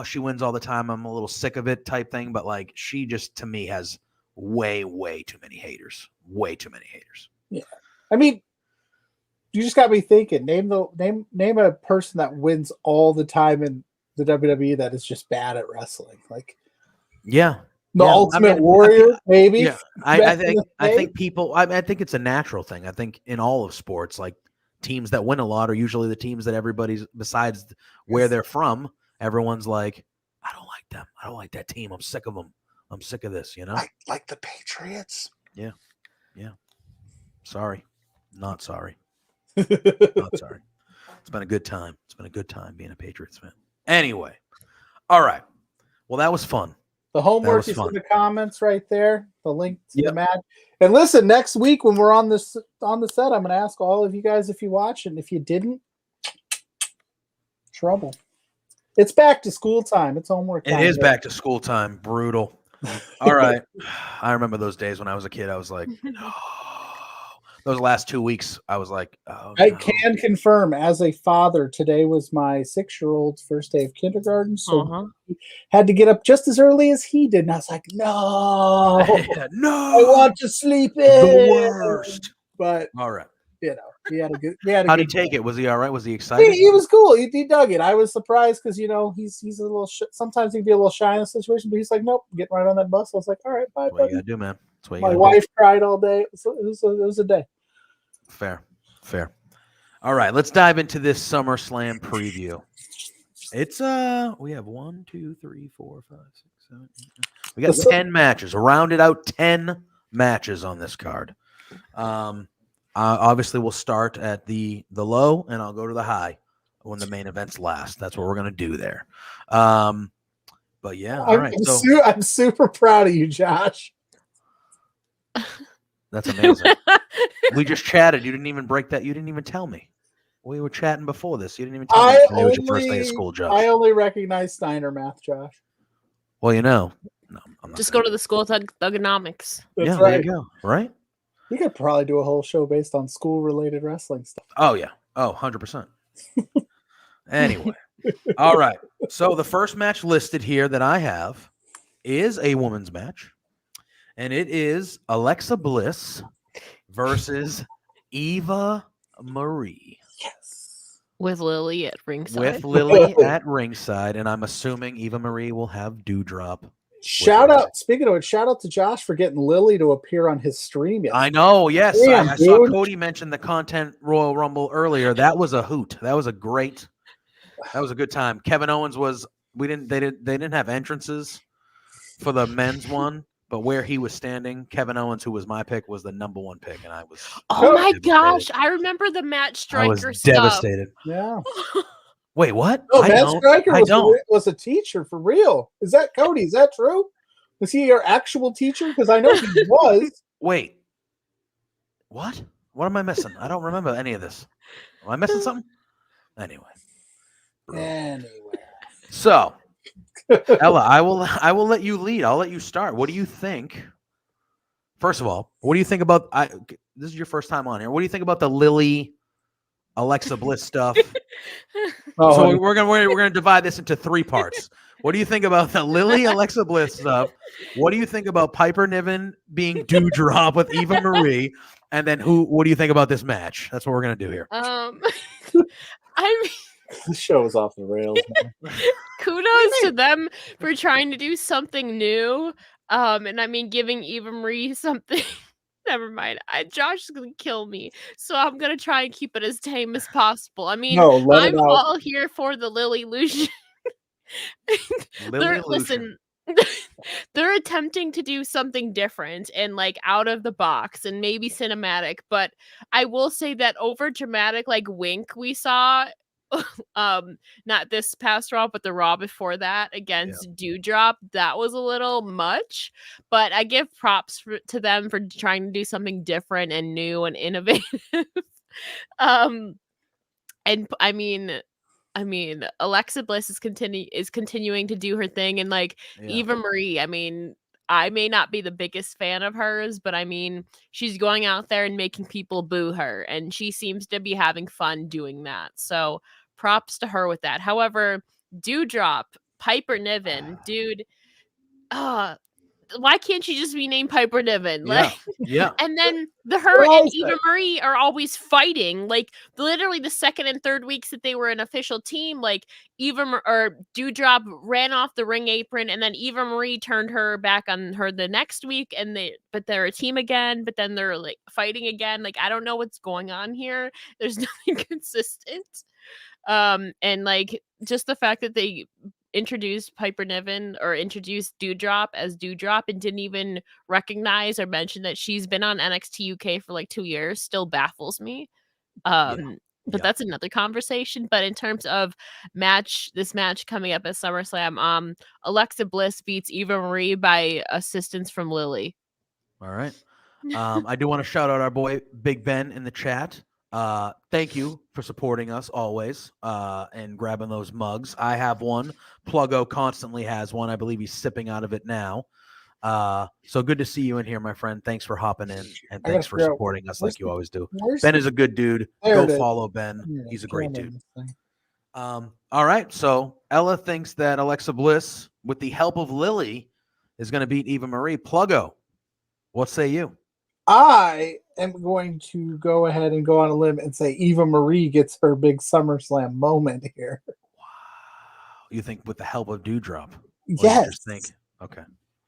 she wins all the time, I'm a little sick of it type thing, but like she just to me has way, way too many haters. Way too many haters. Yeah. I mean, you just got me thinking. Name a person that wins all the time in the WWE that is just bad at wrestling. Like The Ultimate Warrior, maybe. Yeah, I think people. I think it's a natural thing. I think in all of sports, like teams that win a lot are usually the teams that everybody's besides where they're from. Everyone's like, I don't like them. I don't like that team. I'm sick of them. I'm sick of this. Like the Patriots. Yeah. Sorry, not sorry. Not sorry. It's been a good time. It's been a good time being a Patriots fan. Anyway, all right. Well, that was fun. The homework is in the comments right there. The link to the match. And listen, next week when we're on the set, I'm going to ask all of you guys if you watch, and if you didn't, trouble. It's back to school time. It's homework time. It is back to school time. Brutal. All right. I remember those days when I was a kid. I was like, no. Those last 2 weeks, I was like, oh, I can confirm as a father, today was my 6-year-old's first day of kindergarten. So he had to get up just as early as he did. And I was like, no, I want to sleep in. The worst. But, all right. He had a good. How'd he take it? Was he all right? Was he excited? He was cool. He dug it. I was surprised because he's a little. Sometimes he'd be a little shy in a situation, but he's like, nope, I'm getting right on that bus. I was like, all right, bye. That's what you gotta do, man. That's what my wife cried all day. It was a day. Fair. All right, let's dive into this SummerSlam preview. It's we have 1, 2, 3, 4, 5, 6, 7, 8, 9. We got 10 matches. Rounded out 10 matches on this card. Obviously, we'll start at the low, and I'll go to the high when the main event's last. That's what we're gonna do there. But yeah, all right. I'm super proud of you, Josh. That's amazing. We just chatted. You didn't even break that. You didn't even tell me. We were chatting before this. You didn't even tell me it was your first day of school, Josh. I only recognize Steiner math, Josh. Well, no, I'm not just go to the school of thugonomics. That's right. There you go. Right? You could probably do a whole show based on school-related wrestling stuff. Oh, yeah. Oh, 100%. Anyway. All right. So the first match listed here that I have is a women's match, and it is Alexa Bliss versus Eva Marie. Yes. With Lily at ringside. With Lily at ringside, and I'm assuming Eva Marie will have Dewdrop. Shout out! Speaking of it, shout out to Josh for getting Lily to appear on his stream. I know. Yes, Damn, I saw dude. Cody mention the Content Royal Rumble earlier. That was a hoot. That was a good time. Kevin Owens was. They didn't have entrances for the men's one, but where he was standing, Kevin Owens, who was my pick, was the number one pick, and I was. Oh my devastated. gosh! I remember the Matt Striker I was stuff. devastated. Yeah. Wait, what? No, Matt Striker don't. was a teacher for real. Is that Cody? Is that true? Was he your actual teacher? Because I know he was. Wait. What? What am I missing? I don't remember any of this. Am I missing something? Anyway. So, Ella, I will let you lead. I'll let you start. What do you think? First of all, what do you think about this is your first time on here. What do you think about the Lily Alexa Bliss stuff? So we're gonna divide this into 3 parts. What do you think about the Lily Alexa Bliss stuff? What do you think about Piper Niven being Dewdrop with Eva Marie? And then what do you think about this match? That's what we're gonna do here. I mean, the show is off the rails. kudos to them for trying to do something new. And I mean, giving Eva Marie something. Never mind. Josh is gonna kill me, so I'm gonna try and keep it as tame as possible. I mean, I'm all here for the Lily illusion. Listen, they're attempting to do something different and like out of the box and maybe cinematic, but I will say that over dramatic like wink we saw not this past Raw, but the Raw before that against Dewdrop, that was a little much, but I give props to them for trying to do something different and new and innovative. And I mean, Alexa Bliss is continuing to do her thing, and like Eva Marie, I mean, I may not be the biggest fan of hers, but I mean, she's going out there and making people boo her, and she seems to be having fun doing that. So props to her with that. However, Dewdrop, Piper Niven, dude, why can't she just be named Piper Niven? Like, and then her and Eva Marie are always fighting. Like, literally the second and third weeks that they were an official team, like Dewdrop ran off the ring apron, and then Eva Marie turned her back on her the next week, but they're a team again. But then they're like fighting again. Like, I don't know what's going on here. There's nothing consistent. And like just the fact that they introduced Piper Niven or introduced Dewdrop as Dewdrop and didn't even recognize or mention that she's been on NXT UK for like 2 years still baffles me. But that's another conversation. But in terms of this match coming up at SummerSlam, Alexa Bliss beats Eva Marie by assistance from Lily. All right. I do want to shout out our boy Big Ben in the chat. Thank you for supporting us always and grabbing those mugs. I have one. Pluggo constantly has one. I believe he's sipping out of it now. So good to see you in here, my friend. Thanks for hopping in, and thanks for supporting us like you always do. Ben is a good dude. Go follow Ben. He's a great dude. All right. So Ella thinks that Alexa Bliss, with the help of Lily, is going to beat Eva Marie. Pluggo, what say you? I am going to go ahead and go on a limb and say Eva Marie gets her big SummerSlam moment here. Wow. You think with the help of Dewdrop? Yes. Okay.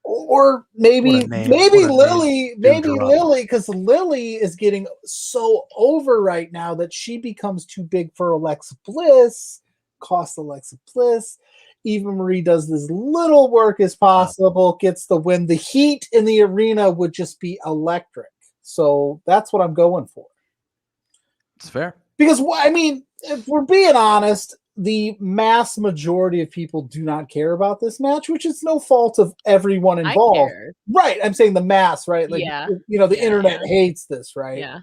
Or maybe Lily, because Lily is getting so over right now that she becomes too big for Alexa Bliss, costs Alexa Bliss. Eva Marie does as little work as possible, gets the win. The heat in the arena would just be electric. So that's what I'm going for. It's fair. Because, I mean, if we're being honest, the mass majority of people do not care about this match, which is no fault of everyone involved. Right. I'm saying the mass, right? Like, the internet hates this, right? Yeah.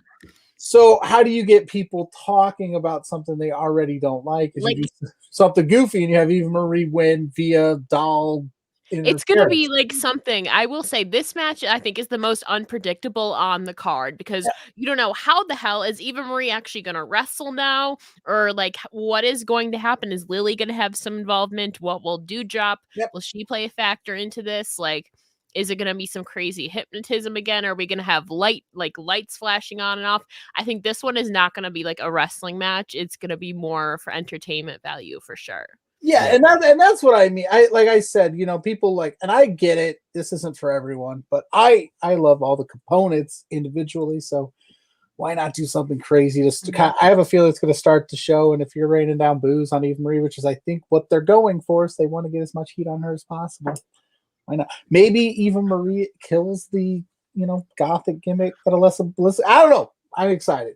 So how do you get people talking about something they already don't like? If you do something goofy and you have Eva Marie win via doll It's going to be like something. I will say this match, I think, is the most unpredictable on the card because you don't know how the hell is Eva Marie actually going to wrestle now, or like what is going to happen? Is Lily going to have some involvement? What will Doudrop? Will she play a factor into this? Like, is it going to be some crazy hypnotism again? Are we going to have lights flashing on and off? I think this one is not going to be like a wrestling match. It's going to be more for entertainment value for sure. Yeah, and that's what I mean. I said, people like, and I get it. This isn't for everyone, but I love all the components individually. So why not do something crazy? I have a feeling it's going to start the show. And if you're raining down booze on Eva Marie, which is I think what they're going for, is they want to get as much heat on her as possible. Why not? Maybe Eva Marie kills the gothic gimmick that Alyssa Bliss. I don't know. I'm excited.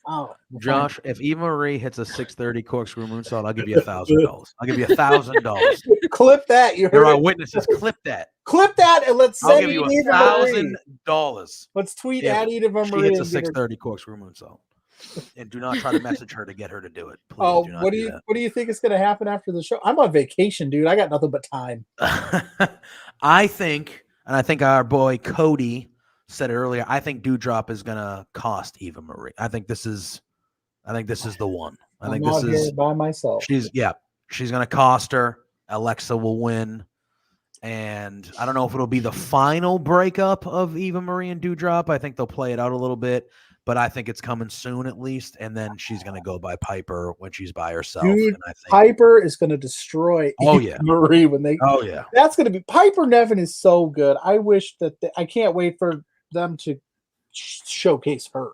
Oh, Josh, if Eva Marie hits a 630 corkscrew moonsault, I'll give you $1,000. I'll give you $1,000. Clip that. You heard there are it. Witnesses. Clip that. Clip that, and let's I'll send give you Eva Marie. $1,000. Let's tweet at Eva Marie. She hits a 630 corkscrew moonsault, and do not try to message her to get her to do it. Please what do you think is going to happen after the show? I'm on vacation, dude. I got nothing but time. I think our boy Cody said it earlier. I think Doudrop is gonna cost Eva Marie. I think this is the one. I'm out here by myself. She's gonna cost her. Alexa will win, and I don't know if it'll be the final breakup of Eva Marie and Doudrop. I think they'll play it out a little bit, but I think it's coming soon at least. And then she's gonna go by Piper when she's by herself. Dude, and I think Piper is gonna destroy Eva Marie when they. Oh yeah, that's gonna be Piper Nevin is so good. I wish that I can't wait for them to showcase her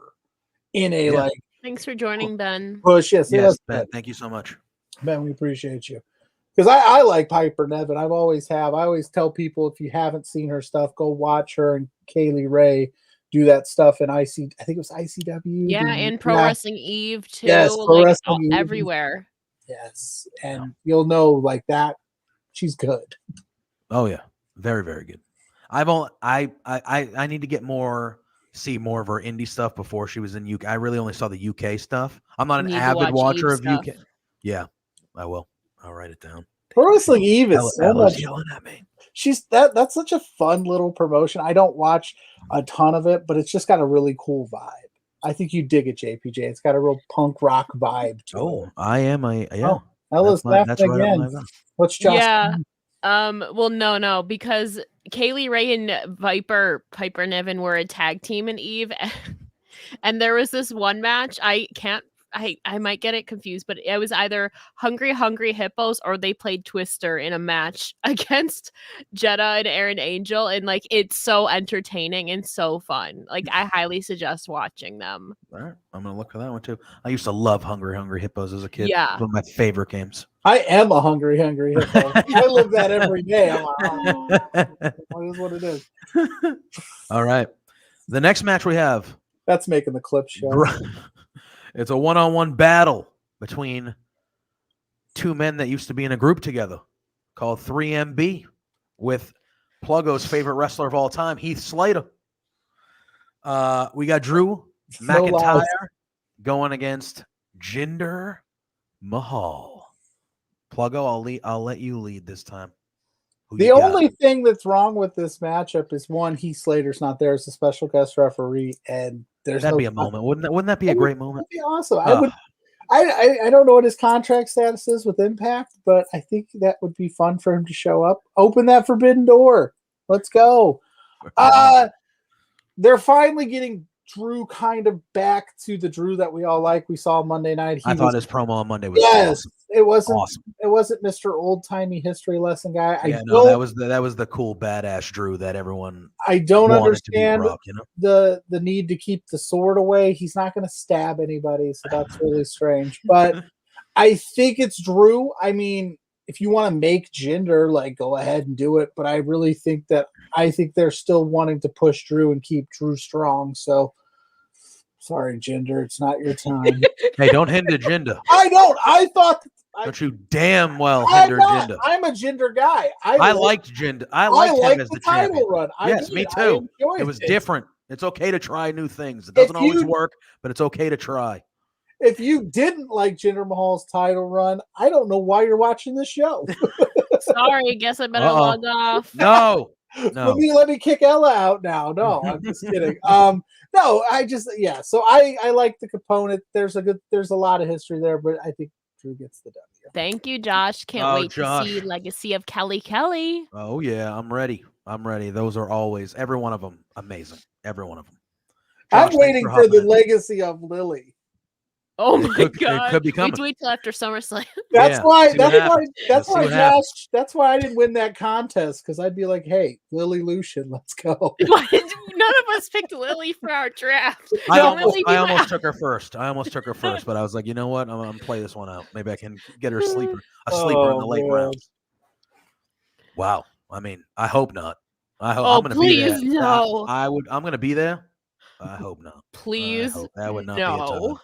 in a Thanks for joining, Ben. Push, yes, Ben. Thank you so much, Ben. We appreciate you because I like Piper Nevin. I always tell people if you haven't seen her stuff, go watch her and Kaylee Ray do that stuff in I think it was ICW. Yeah, and Pro Wrestling Eve too. Yes, Pro Wrestling Eve. Everywhere. Yes, and you'll know like that. She's good. Oh yeah, very very good. I need to see more of her indie stuff before she was in UK. I really only saw the UK stuff. I'm not an avid watcher of UK. Yeah, I will. I'll write it down. Pro Wrestling Eve is so much yelling at me. She's that's such a fun little promotion. I don't watch a ton of it, but it's just got a really cool vibe. I think you dig it, JPJ. It's got a real punk rock vibe to it. I am Ella's laughing again. What's Josh? Yeah. Well, no, because Kaylee Ray and Piper Niven were a tag team in Eve, and there was this one match. I might get it confused, but it was either Hungry Hippos or they played Twister in a match against Jetta and Aaron Angel, and like it's so entertaining and so fun. Like I highly suggest watching them. All right, I'm gonna look for that one too. I used to love Hungry Hippos as a kid. Yeah, one of my favorite games. I am a hungry hippo. I live that every day. I'm like, what is what it is. All right, the next match we have. That's making the clip show. It's a one-on-one battle between two men that used to be in a group together called 3MB with Pluggo's favorite wrestler of all time, Heath Slater. We got Drew McIntyre going against Jinder Mahal. Pluggo, I'll let you lead this time. The only thing that's wrong with this matchup is one, Heath Slater's not there as a special guest referee, and that'd be a moment. Wouldn't that be a great moment? That'd be awesome. I don't know what his contract status is with Impact, but I think that would be fun for him to show up. Open that forbidden door. Let's go. They're finally getting Drew kind of back to the Drew that we all like. We saw Monday night. I thought his promo on Monday was awesome. It wasn't awesome. It wasn't Mr. Old Timey history lesson guy. That was the cool badass Drew that everyone. I don't understand the need to keep the sword away. He's not going to stab anybody, so that's really strange. But I think it's Drew. I mean, if you want to make Jinder, like, go ahead and do it. But I really think they're still wanting to push Drew and keep Drew strong. So. Sorry, Jinder, it's not your time. Hey, don't hinder Jinder. I don't. I thought. Don't you damn well hinder Jinder. I'm a Jinder guy. I liked Jinder. I liked him as the champion. Run. Yes, me too. It was different. It's okay to try new things. It doesn't always work, but it's okay to try. If you didn't like Jinder Mahal's title run, I don't know why you're watching this show. Sorry, guess I better Uh-oh. log off. No. Let me kick Ella out now. No, I'm just kidding. No, so I like the component. There's a lot of history there, but I think Drew gets the W. Thank you, Josh. Can't wait to see Legacy of Kelly. Oh yeah, I'm ready. Those are always every one of them amazing. Every one of them. Josh, I'm waiting for the legacy of Lily. Oh my god! It could be coming. Wait till after SummerSlam. That's why I didn't win that contest, because I'd be like, hey, Lily Lucian, let's go. None of us picked Lily for our draft. I almost took her first. But I was like, you know what? I'm gonna play this one out. Maybe I can get her a sleeper in the late rounds. Wow. I mean, I hope not. I'm gonna be there. No. I'm gonna be there. I hope not. Please. That would not be a time.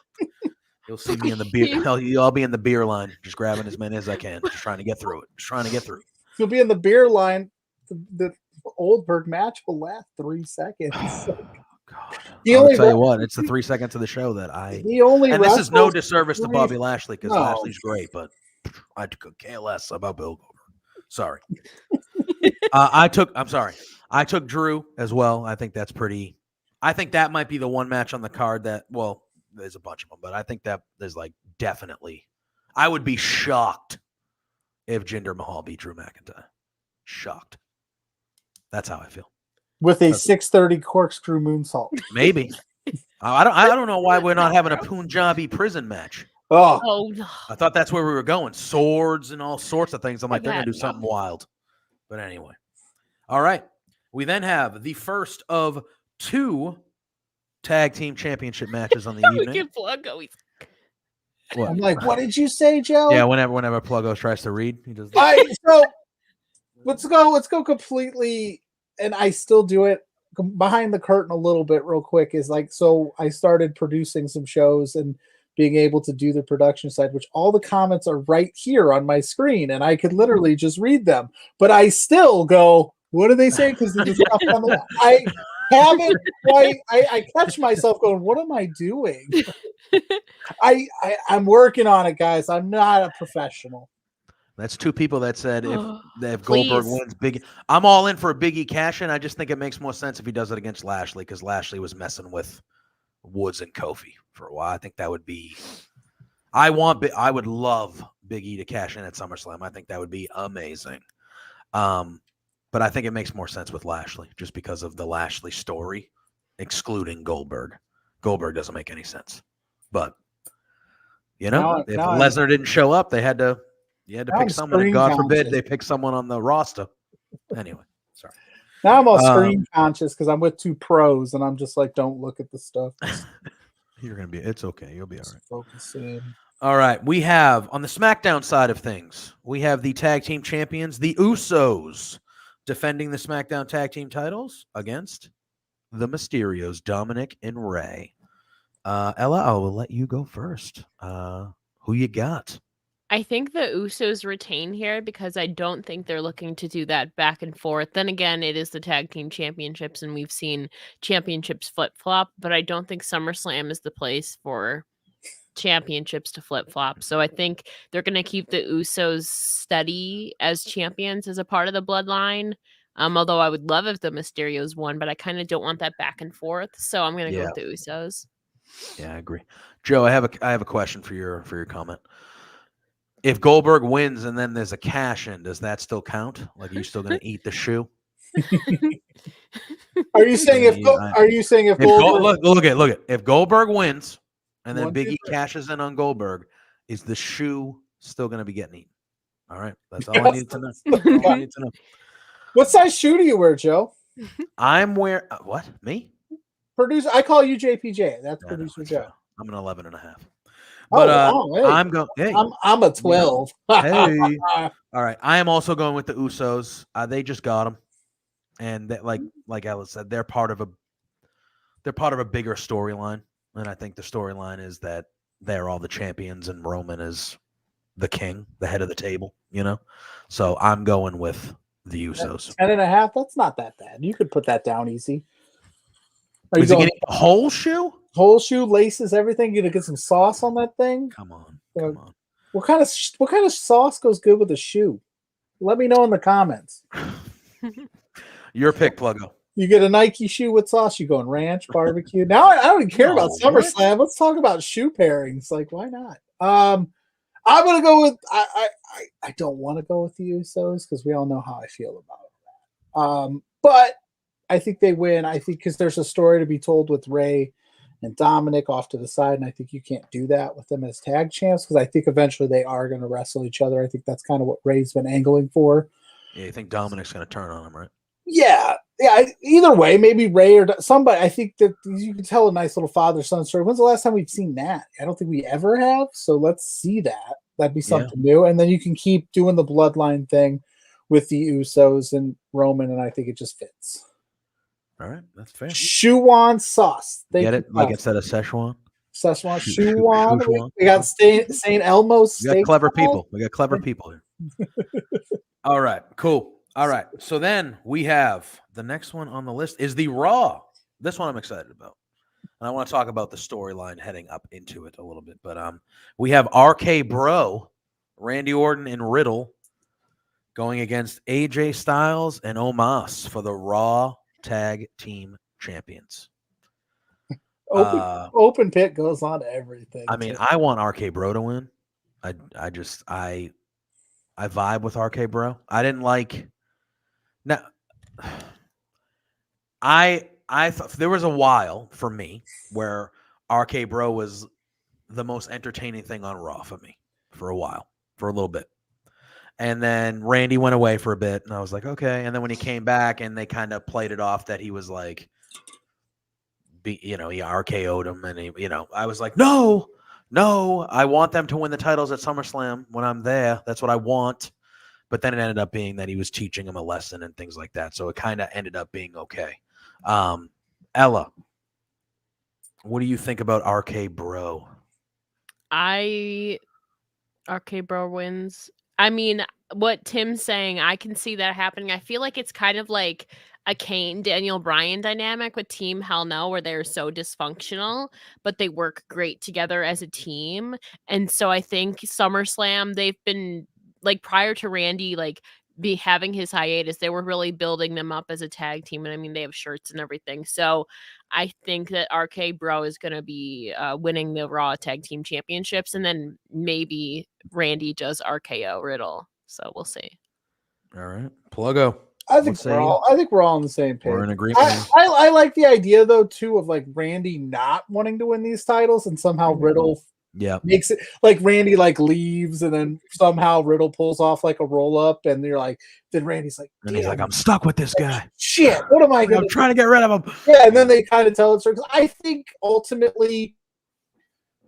You'll see me in the beer. I'll be in the beer line, just grabbing as many as I can, just trying to get through it. You'll be in the beer line. The Goldberg match will last 3 seconds. God. I'll tell you what, it's the 3 seconds of the show that this is no disservice to Bobby Lashley, because Lashley's great, but I could care less about Bill Goldberg. Sorry. I took Drew as well. I think that might be the one match on the card that, well, there's a bunch of them, but I think that there's definitely, I would be shocked if Jinder Mahal beat Drew McIntyre. Shocked. That's how I feel. With a 630 corkscrew moonsault. Maybe. I don't know why we're not having a Punjabi prison match. Oh no. I thought that's where we were going. Swords and all sorts of things. I'm like, they're going to do something wild. But anyway. All right. We then have the first of 2 tag team championship matches on the evening. Look at Pluggo. What? I'm like, what did you say, Joe? Yeah, whenever Pluggo tries to read, he does. So let's go completely, and I still do it behind the curtain a little bit real quick. Is so I started producing some shows and being able to do the production side, which all the comments are right here on my screen, and I could literally just read them. But I still go, what do they say? Because there's stuff on the I haven't quite. I catch myself going, what am I doing? I'm working on it, guys. I'm not a professional. That's 2 people that said if Goldberg wins big, I'm all in for a Big E cash in. I just think it makes more sense if he does it against Lashley, because Lashley was messing with Woods and Kofi for a while. I think that would be. I would love Big E to cash in at SummerSlam. I think that would be amazing. But I think it makes more sense with Lashley, just because of the Lashley story, excluding Goldberg. Goldberg doesn't make any sense. But if Lesnar didn't show up, you had to pick someone, and God forbid they pick someone on the roster. Anyway, sorry. Now I'm all screen conscious because I'm with 2 pros, and I'm just like, don't look at the stuff. It's okay. You'll be all right. Focus in. All right. We have, on the SmackDown side of things, we have the tag team champions, the Usos, defending the SmackDown tag team titles against the Mysterios, Dominic and Rey. Ella, I will let you go first. Who you got? I think the Usos retain here because I don't think they're looking to do that back and forth. Then again, it is the tag team championships, and we've seen championships flip-flop, but I don't think SummerSlam is the place for championships to flip-flop. So I think they're going to keep the Usos steady as champions as a part of the bloodline. Although I would love if the Mysterios won, but I kind of don't want that back and forth. So I'm going to go with the Usos. Yeah, I agree. Joe, I have a question for your comment. If Goldberg wins and then there's a cash in, does that still count? Like, are you still going to eat the shoe? Are you saying if Goldberg? Look at if Goldberg wins and then Big E cashes in on Goldberg, is the shoe still going to be getting eaten? All right, that's all I need to know. What size shoe do you wear, Joe? I'm wearing what? Me? Producer, I call you JPJ. That's producer Joe. I'm an 11.5. But hey. I'm going. Hey, I'm a 12. Hey, all right. I am also going with the Usos. They just got them, and that, like Alice said, they're part of a bigger storyline. And I think the storyline is that they're all the champions, and Roman is the king, the head of the table. So I'm going with the Usos. 10.5. That's not that bad. You could put that down easy. Is he getting a whole shoe? Whole shoe, laces, everything. You gonna get some sauce on that thing? Come on. What kind of sauce goes good with a shoe? Let me know in the comments. Your pick, Pluggo. You get a Nike shoe with sauce. You going ranch, barbecue. Now I don't even care about No, what? SummerSlam. Let's talk about shoe pairings. Like, why not? I'm gonna go with. I don't want to go with the Usos because we all know how I feel about that. But I think they win. I think because there's a story to be told with Ray and Dominic off to the side, and I think you can't do that with them as tag champs because I think eventually they are going to wrestle each other. I think that's kind of what Ray's been angling for. Yeah, you think Dominic's going to turn on him, right? Yeah. Either way, maybe Ray or somebody. I think that you can tell a nice little father-son story. When's the last time we've seen that? I don't think we ever have. So let's see that. That'd be something new. And then you can keep doing the bloodline thing with the Usos and Roman, and I think it just fits. All right, that's fair. Szechuan sauce. Get it? Like instead of Szechuan? Szechuan. Szechuan. Szechuan. We got St. Elmo's. We got clever people. We got clever people here. All right, cool. All right, so then we have the next one on the list is the Raw. This one I'm excited about. And I want to talk about the storyline heading up into it a little bit. But we have RK Bro, Randy Orton, and Riddle going against AJ Styles and Omos for the Raw Tag Team Champions. Open pit goes on everything. I mean, I want RK Bro to win. I vibe with RK Bro. I didn't like. Now, I thought there was a while for me where RK Bro was the most entertaining thing on Raw for me for a while, for a little bit. And then Randy went away for a bit, and I was like, okay. And then when he came back, and they kind of played it off that he was like, he RKO'd him, and I was like, no, I want them to win the titles at SummerSlam when I'm there. That's what I want. But then it ended up being that he was teaching him a lesson and things like that. So it kind of ended up being okay. Ella, what do you think about RK Bro? RK Bro wins. I mean, what Tim's saying, I can see that happening. I feel like it's kind of like a Kane Daniel Bryan dynamic with Team Hell No, where they're so dysfunctional, but they work great together as a team. And so I think SummerSlam, they've been like prior to Randy be having his hiatus, they were really building them up as a tag team. And I mean, they have shirts and everything. So I think that RK Bro is going to be winning the Raw Tag Team Championships, and then maybe Randy does RKO Riddle. So we'll see. All right, Pluggo. I think we're all on the same page. We're in agreement. I like the idea though too of like Randy not wanting to win these titles, and somehow Riddle makes it like Randy leaves, and then somehow Riddle pulls off like a roll up, and you're like, then Randy's like, and he's like, I'm stuck with this guy. Shit, what am I going to? I'm trying to get rid of him. Yeah, and then they kind of tell it. Because I think ultimately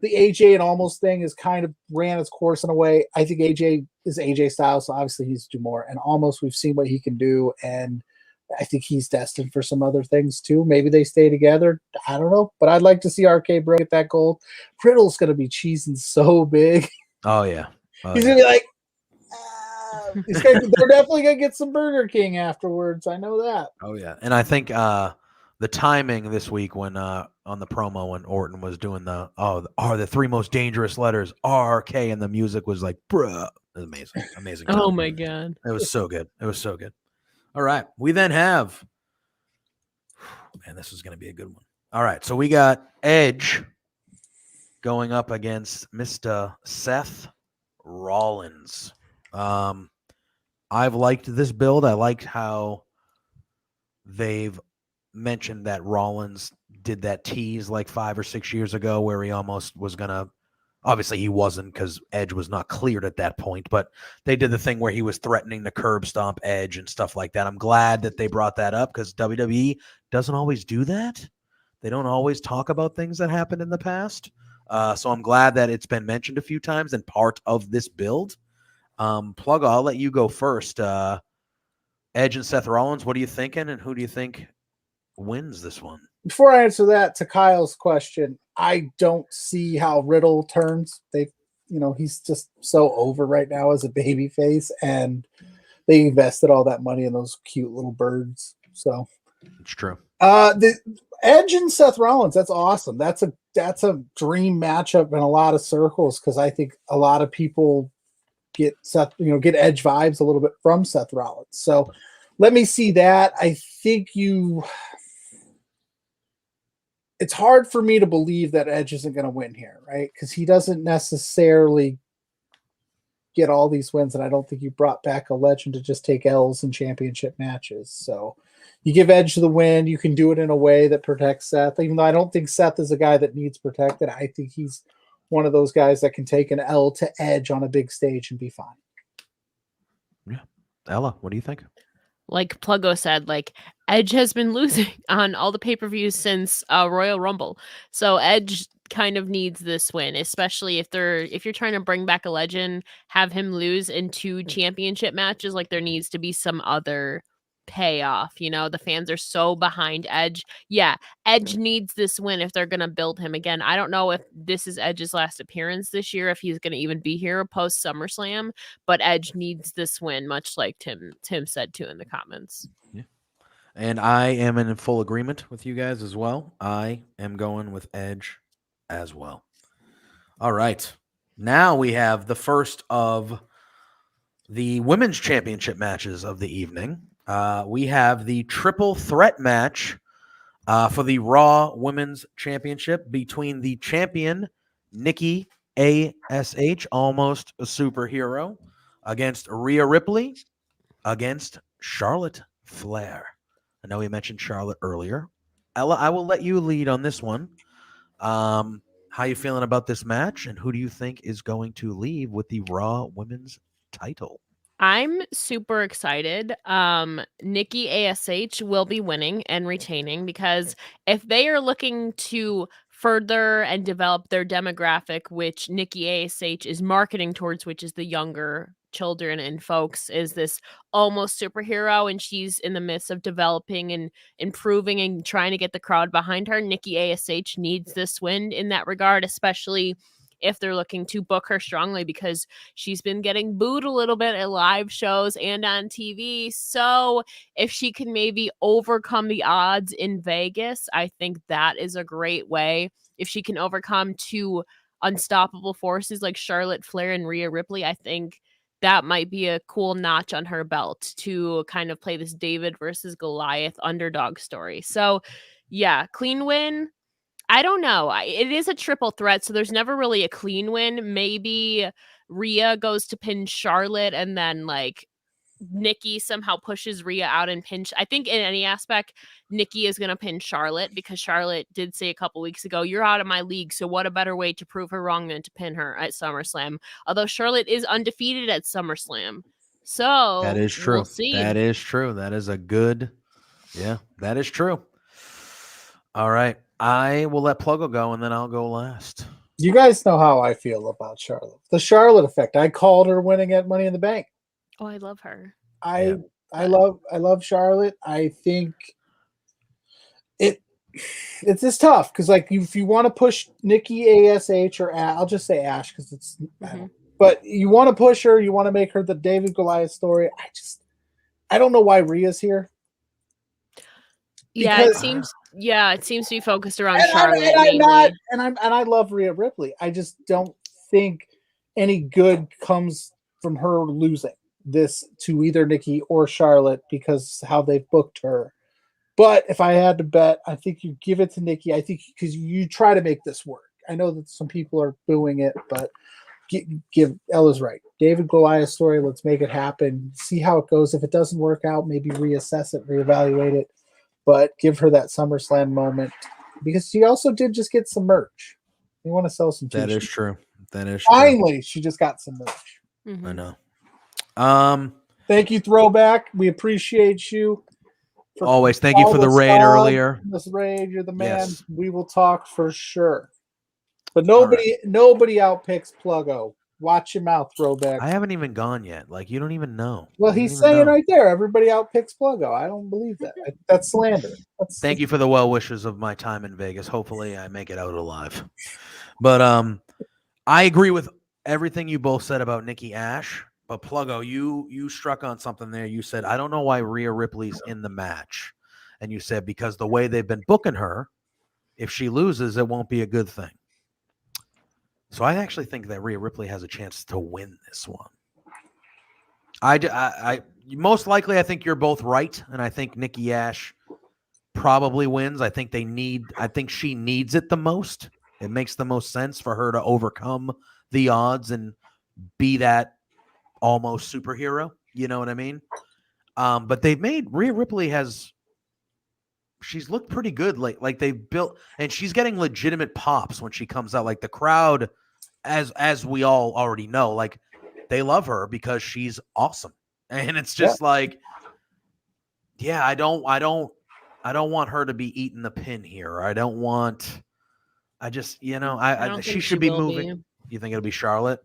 the AJ and Almost thing is kind of ran its course in a way. I think AJ is AJ Styles, so obviously he's to do more. And Almost, we've seen what he can do, and I think he's destined for some other things too. Maybe they stay together. I don't know, but I'd like to see RK Bro get that gold. Riddle's gonna be cheesing so big. Oh yeah, he's gonna be like, they're definitely gonna get some Burger King afterwards. I know that. Oh yeah, and I think the timing this week when on the promo when Orton was doing the three most dangerous letters RK, and the music was like, bruh, it was amazing. Oh my god, it was so good. All right, we then have, man, this is going to be a good one. All right, so we got Edge going up against Mr. Seth Rollins. I've liked this build. I liked how they've mentioned that Rollins did that tease like 5 or 6 years ago where he almost was going to, obviously he wasn't because Edge was not cleared at that point, but they did the thing where he was threatening to curb stomp Edge and stuff like that. I'm glad that they brought that up because WWE doesn't always do that. They don't always talk about things that happened in the past. So I'm glad that it's been mentioned a few times and part of this build. Pluggo, I'll let you go first. Edge and Seth Rollins, what are you thinking, and who do you think wins this one? Before I answer that, to Kyle's question, I don't see how Riddle turns. He's just so over right now as a baby face, and they invested all that money in those cute little birds. So it's true. The Edge and Seth Rollins, that's awesome. That's a dream matchup in a lot of circles because I think a lot of people get Seth, get Edge vibes a little bit from Seth Rollins. So let me see that. I think it's hard for me to believe that Edge isn't going to win here, right? Because he doesn't necessarily get all these wins, and I don't think you brought back a legend to just take L's in championship matches. So you give Edge the win. You can do it in a way that protects Seth, even though I don't think Seth is a guy that needs protected. I think he's one of those guys that can take an L to Edge on a big stage and be fine. Yeah. Ella, what do you think? Like Pluggo said, like Edge has been losing on all the pay-per-views since Royal Rumble. So Edge kind of needs this win, especially if you're trying to bring back a legend, have him lose in 2 championship matches. Like there needs to be some other payoff. The fans are so behind Edge. Yeah, Edge needs this win if they're going to build him again. I don't know if this is Edge's last appearance this year, if he's going to even be here post SummerSlam, but Edge needs this win, much like Tim said too in the comments. Yeah. And I am in full agreement with you guys as well. I am going with Edge as well. All right. Now we have the first of the women's championship matches of the evening. We have the triple threat match for the Raw Women's Championship between the champion, Nikki ASH, almost a superhero, against Rhea Ripley, against Charlotte Flair. I know we mentioned Charlotte earlier. Ella, I will let you lead on this one. How you feeling about this match, and who do you think is going to leave with the Raw Women's title? I'm super excited. Nikki ASH will be winning and retaining because if they are looking to further and develop their demographic, which Nikki ASH is marketing towards, which is the younger children and folks, is this almost superhero, and she's in the midst of developing and improving and trying to get the crowd behind her. Nikki ASH needs this win in that regard, especially if they're looking to book her strongly, because she's been getting booed a little bit at live shows and on TV. So if she can maybe overcome the odds in Vegas, I think that is a great way. If she can overcome 2 unstoppable forces like Charlotte Flair and Rhea Ripley, I think that might be a cool notch on her belt to kind of play this David versus Goliath underdog story. So yeah, clean win. I don't know. It is a triple threat, so there's never really a clean win. Maybe Rhea goes to pin Charlotte, and then like Nikki somehow pushes Rhea out and pinch. I think in any aspect, Nikki is going to pin Charlotte, because Charlotte did say a couple weeks ago, "You're out of my league." So what a better way to prove her wrong than to pin her at SummerSlam? Although Charlotte is undefeated at SummerSlam, so That is true. We'll see. That is true. That is a good. Yeah, that is true. All right. I will let Pluggo go, and then I'll go last. You guys know how I feel about Charlotte. The Charlotte effect. I called her winning at Money in the Bank. Oh, I love her. I love Charlotte. I think it's just tough because like if you want to push Nikki ASH or I'll just say Ash because it's but you want to push her, you want to make her the David Goliath story. I don't know why Rhea's here. Yeah, it seems to be focused around Charlotte. I love Rhea Ripley. I just don't think any good comes from her losing this to either Nikki or Charlotte because how they've booked her. But if I had to bet, I think you give it to Nikki. I think because you try to make this work. I know that some people are booing it, but give Ella's right. David Goliath story. Let's make it happen. See how it goes. If it doesn't work out, maybe reassess it, reevaluate it. But give her that SummerSlam moment because she also did just get some merch. You want to sell some t-shirts. That is true. That is Finally, true. she just got some merch. Mm-hmm. I know. Thank you, Throwback. We appreciate you. Always. Thank you for the raid earlier. This raid, you're the man. Yes. We will talk for sure. But nobody outpicks Pluggo. Watch your mouth, Throwback. I haven't even gone yet. Like, you don't even know. Well, he's saying right there, everybody outpicks Pluggo. I don't believe that. That's slander. Thank you for the well wishes of my time in Vegas. Hopefully I make it out alive. But I agree with everything you both said about Nikki Ash. But Pluggo, you struck on something there. You said, I don't know why Rhea Ripley's in the match. And you said, because the way they've been booking her, if she loses, it won't be a good thing. So I actually think that Rhea Ripley has a chance to win this one. I most likely I think you're both right, and I think Nikki Ash probably wins. I think she needs it the most. It makes the most sense for her to overcome the odds and be that almost superhero. You know what I mean? But they've made Rhea Ripley she's looked pretty good. Like they've built, and she's getting legitimate pops when she comes out. Like the crowd, as we all already know, like they love her because she's awesome. And it's just like, yeah, I don't want her to be eating the pin here. I just, she should be moving. You think it'll be Charlotte?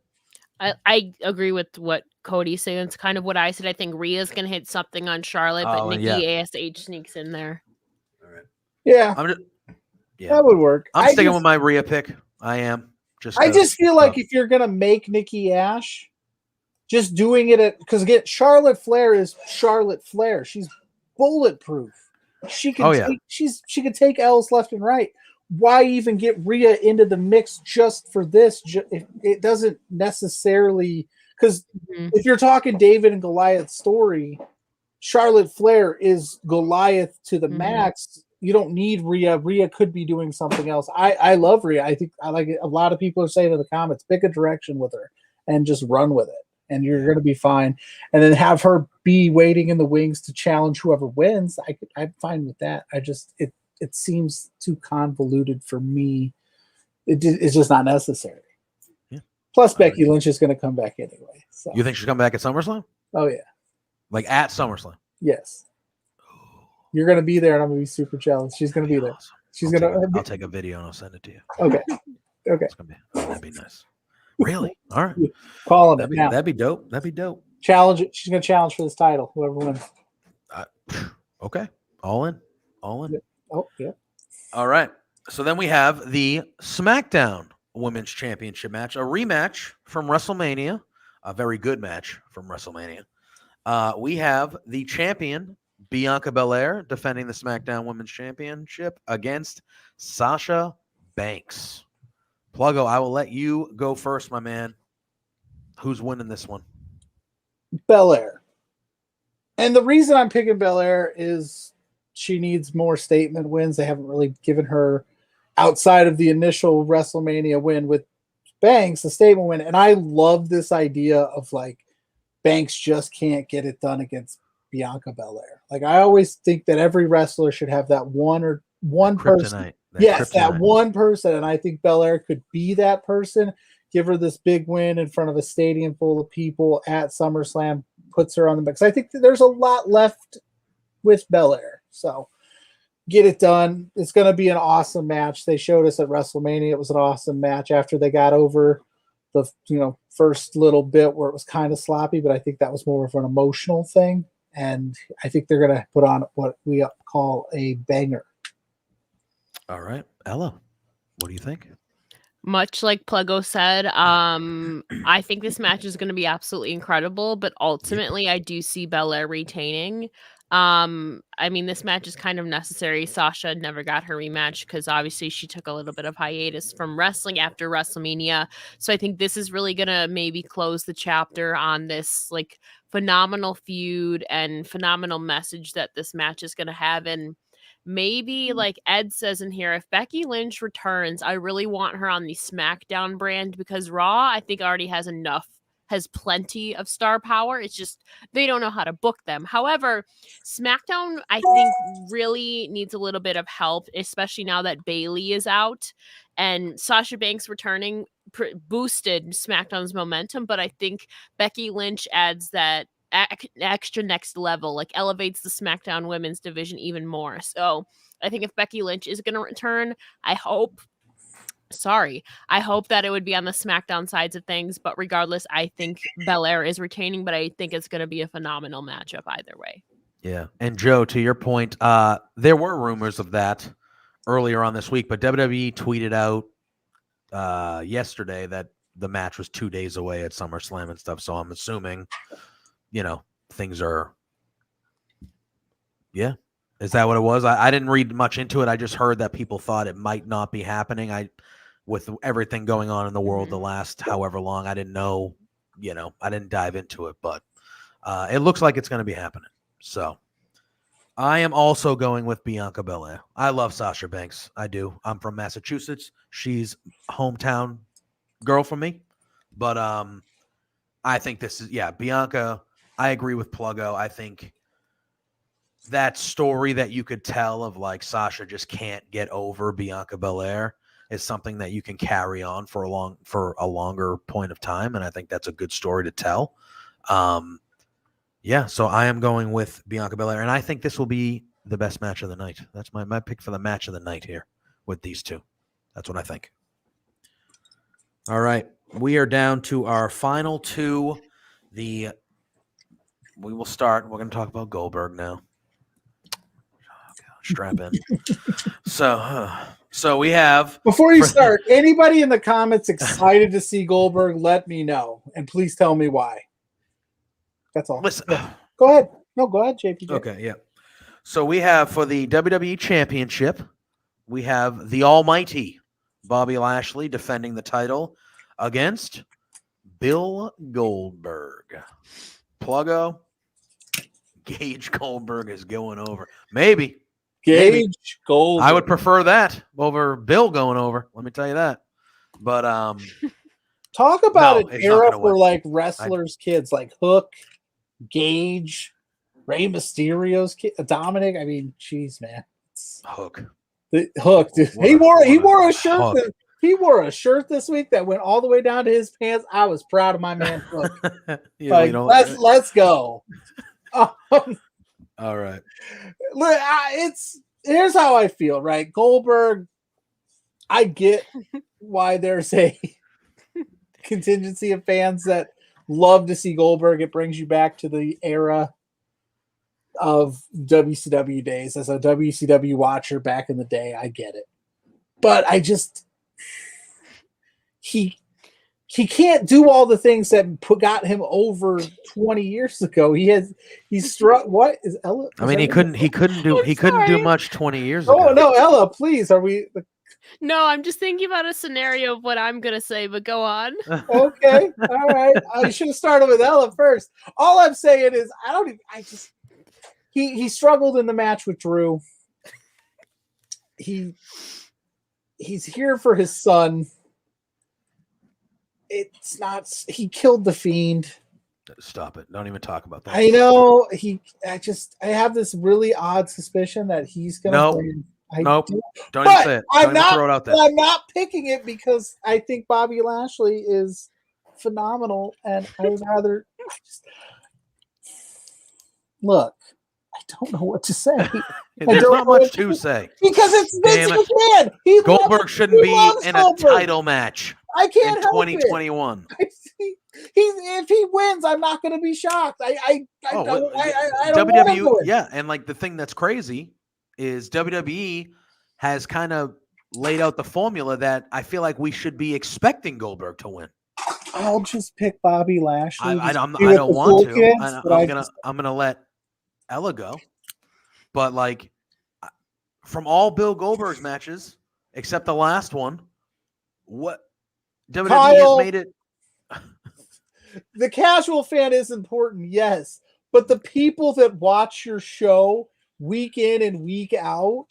I agree with what Cody's saying. It's kind of what I said. I think Rhea's going to hit something on Charlotte, but Nikki ASH sneaks in there. All right. Yeah. That would work. I'm sticking with my Rhea pick. I am. I just feel like if you're going to make Nikki Ash, just doing it because again, Charlotte Flair is Charlotte Flair. She's bulletproof. She can she can take L's left and right. Why even get Rhea into the mix just for this? It doesn't necessarily, because if you're talking David and Goliath story, Charlotte Flair is Goliath to the max. You don't need Rhea. Rhea could be doing something else. I love Rhea. I think I like it. A lot of people are saying in the comments, pick a direction with her and just run with it, and you're going to be fine. And then have her be waiting in the wings to challenge whoever wins. I'm fine with that. It seems too convoluted for me. It's just not necessary. Yeah. Plus, Becky Lynch is going to come back anyway. So. You think she'll come back at SummerSlam? Oh, yeah. Like at SummerSlam? Yes. You're going to be there, and I'm going to be super jealous. She's going to be there. Awesome. She's I'll take a video, and I'll send it to you. Okay. That'd be nice. Really? All right. Calling that'd be dope. That'd be dope. Challenge it. She's going to challenge for this title, whoever wins. Okay. All in. Yeah. Oh, yeah. All right. So then we have the SmackDown Women's Championship match, a rematch from WrestleMania, a very good match from WrestleMania. We have the champion, Bianca Belair, defending the SmackDown Women's Championship against Sasha Banks. Pluggo, I will let you go first, my man. Who's winning this one? Belair. And the reason I'm picking Belair is she needs more statement wins. They haven't really given her, outside of the initial WrestleMania win with Banks, a statement win. And I love this idea of like Banks just can't get it done against Bianca Belair. Like I always think that every wrestler should have that one person. Yes, that one person. And I think Belair could be that person. Give her this big win in front of a stadium full of people at SummerSlam, puts her on the mix. I think that there's a lot left with Belair. So get it done. It's going to be an awesome match. They showed us at WrestleMania. It was an awesome match after they got over the first little bit where it was kind of sloppy, but I think that was more of an emotional thing. And I think they're going to put on what we call a banger. All right. Ella, what do you think? Much like Pluggo said, I think this match is going to be absolutely incredible, but ultimately I do see Belair retaining. I mean, this match is kind of necessary. Sasha never got her rematch because obviously she took a little bit of hiatus from wrestling after WrestleMania. So I think this is really going to maybe close the chapter on this like phenomenal feud and phenomenal message that this match is going to have. And maybe like Ed says in here, if Becky Lynch returns, I really want her on the SmackDown brand because Raw, I think already has plenty of star power. It's just they don't know how to book them. However, SmackDown, I think, really needs a little bit of help, especially now that Bayley is out and Sasha Banks returning boosted SmackDown's momentum. But I think Becky Lynch adds that extra next level, like elevates the SmackDown women's division even more. So I think if Becky Lynch is going to return, I hope that it would be on the SmackDown sides of things. But regardless, I think Belair is retaining, but I think it's going to be a phenomenal matchup either way. Yeah. And Joe, to your point, there were rumors of that earlier on this week, but WWE tweeted out yesterday that the match was 2 days away at SummerSlam and stuff. So I'm assuming, things are. Yeah. Is that what it was? I didn't read much into it. I just heard that people thought it might not be happening. With everything going on in the world the last however long, I didn't know, I didn't dive into it, but It looks like it's going to be happening. So I am also going with Bianca Belair. I love Sasha Banks. I do. I'm from Massachusetts. She's hometown girl for me. But I think this is, Bianca. I agree with Pluggo. I think that story that you could tell of like Sasha just can't get over Bianca Belair is something that you can carry on for a longer point of time. And I think that's a good story to tell. So I am going with Bianca Belair, and I think this will be the best match of the night. That's my pick for the match of the night here with these two. That's what I think. All right. We are down to our final two. We will start. We're going to talk about Goldberg now. Strap in. So we have. Before you start, anybody in the comments excited to see Goldberg, let me know. And please tell me why. That's all. Listen. Go ahead. No, go ahead, JPJ. Okay, yeah. So we have for the WWE Championship, we have the almighty Bobby Lashley defending the title against Bill Goldberg. Pluggo, Gage Goldberg is going over. Maybe. Goldberg. I would prefer that over Bill going over. Let me tell you that. But talk about an it's not era gonna for win. like wrestlers' kids, like Hook, Gage, Rey Mysterio's kid, Dominic. I mean, jeez, man. Hook. Hook. Dude. What He a- wore what a a shirt. Hook. He wore a shirt this week that went all the way down to his pants. I was proud of my man Hook. Yeah, Like, let's go. All right. Look, here's how I feel, right? Goldberg, I get why there's a contingency of fans that love to see Goldberg. It brings you back to the era of WCW days. As a WCW watcher back in the day, I get it. But I just he can't do all the things that got him over 20 years ago. He's struck. What is Ella? I mean, he couldn't do much 20 years ago. Oh no, Ella, please. Are we No, I'm just thinking about a scenario of what I'm gonna say, but go on. okay? All right. I should have started with Ella first. All I'm saying is he struggled in the match with Drew. He's here for his son. It's not. He killed the Fiend. Stop it! Don't even talk about that. I know. I have this really odd suspicion that he's gonna. Nope. Bring, Nope. do. Don't But even say it. Don't even throw it out there. I'm not picking it because I think Bobby Lashley is phenomenal, and I would rather. Look, I don't know what to say. There's not much to say. Because it's Vince Damn it. McMahon. Goldberg shouldn't be in a title match I can't in help it. 2021. If he wins, I'm not going to be shocked. I don't want him to WWE, win. yeah, and like the thing that's crazy is WWE has kind of laid out the formula that I feel like we should be expecting Goldberg to win. I'll just pick Bobby Lashley. I don't want to. I'm gonna let Ella go, but like from all Bill Goldberg's matches except the last one, what WWE has made it. The casual fan is important, yes, but the people that watch your show week in and week out,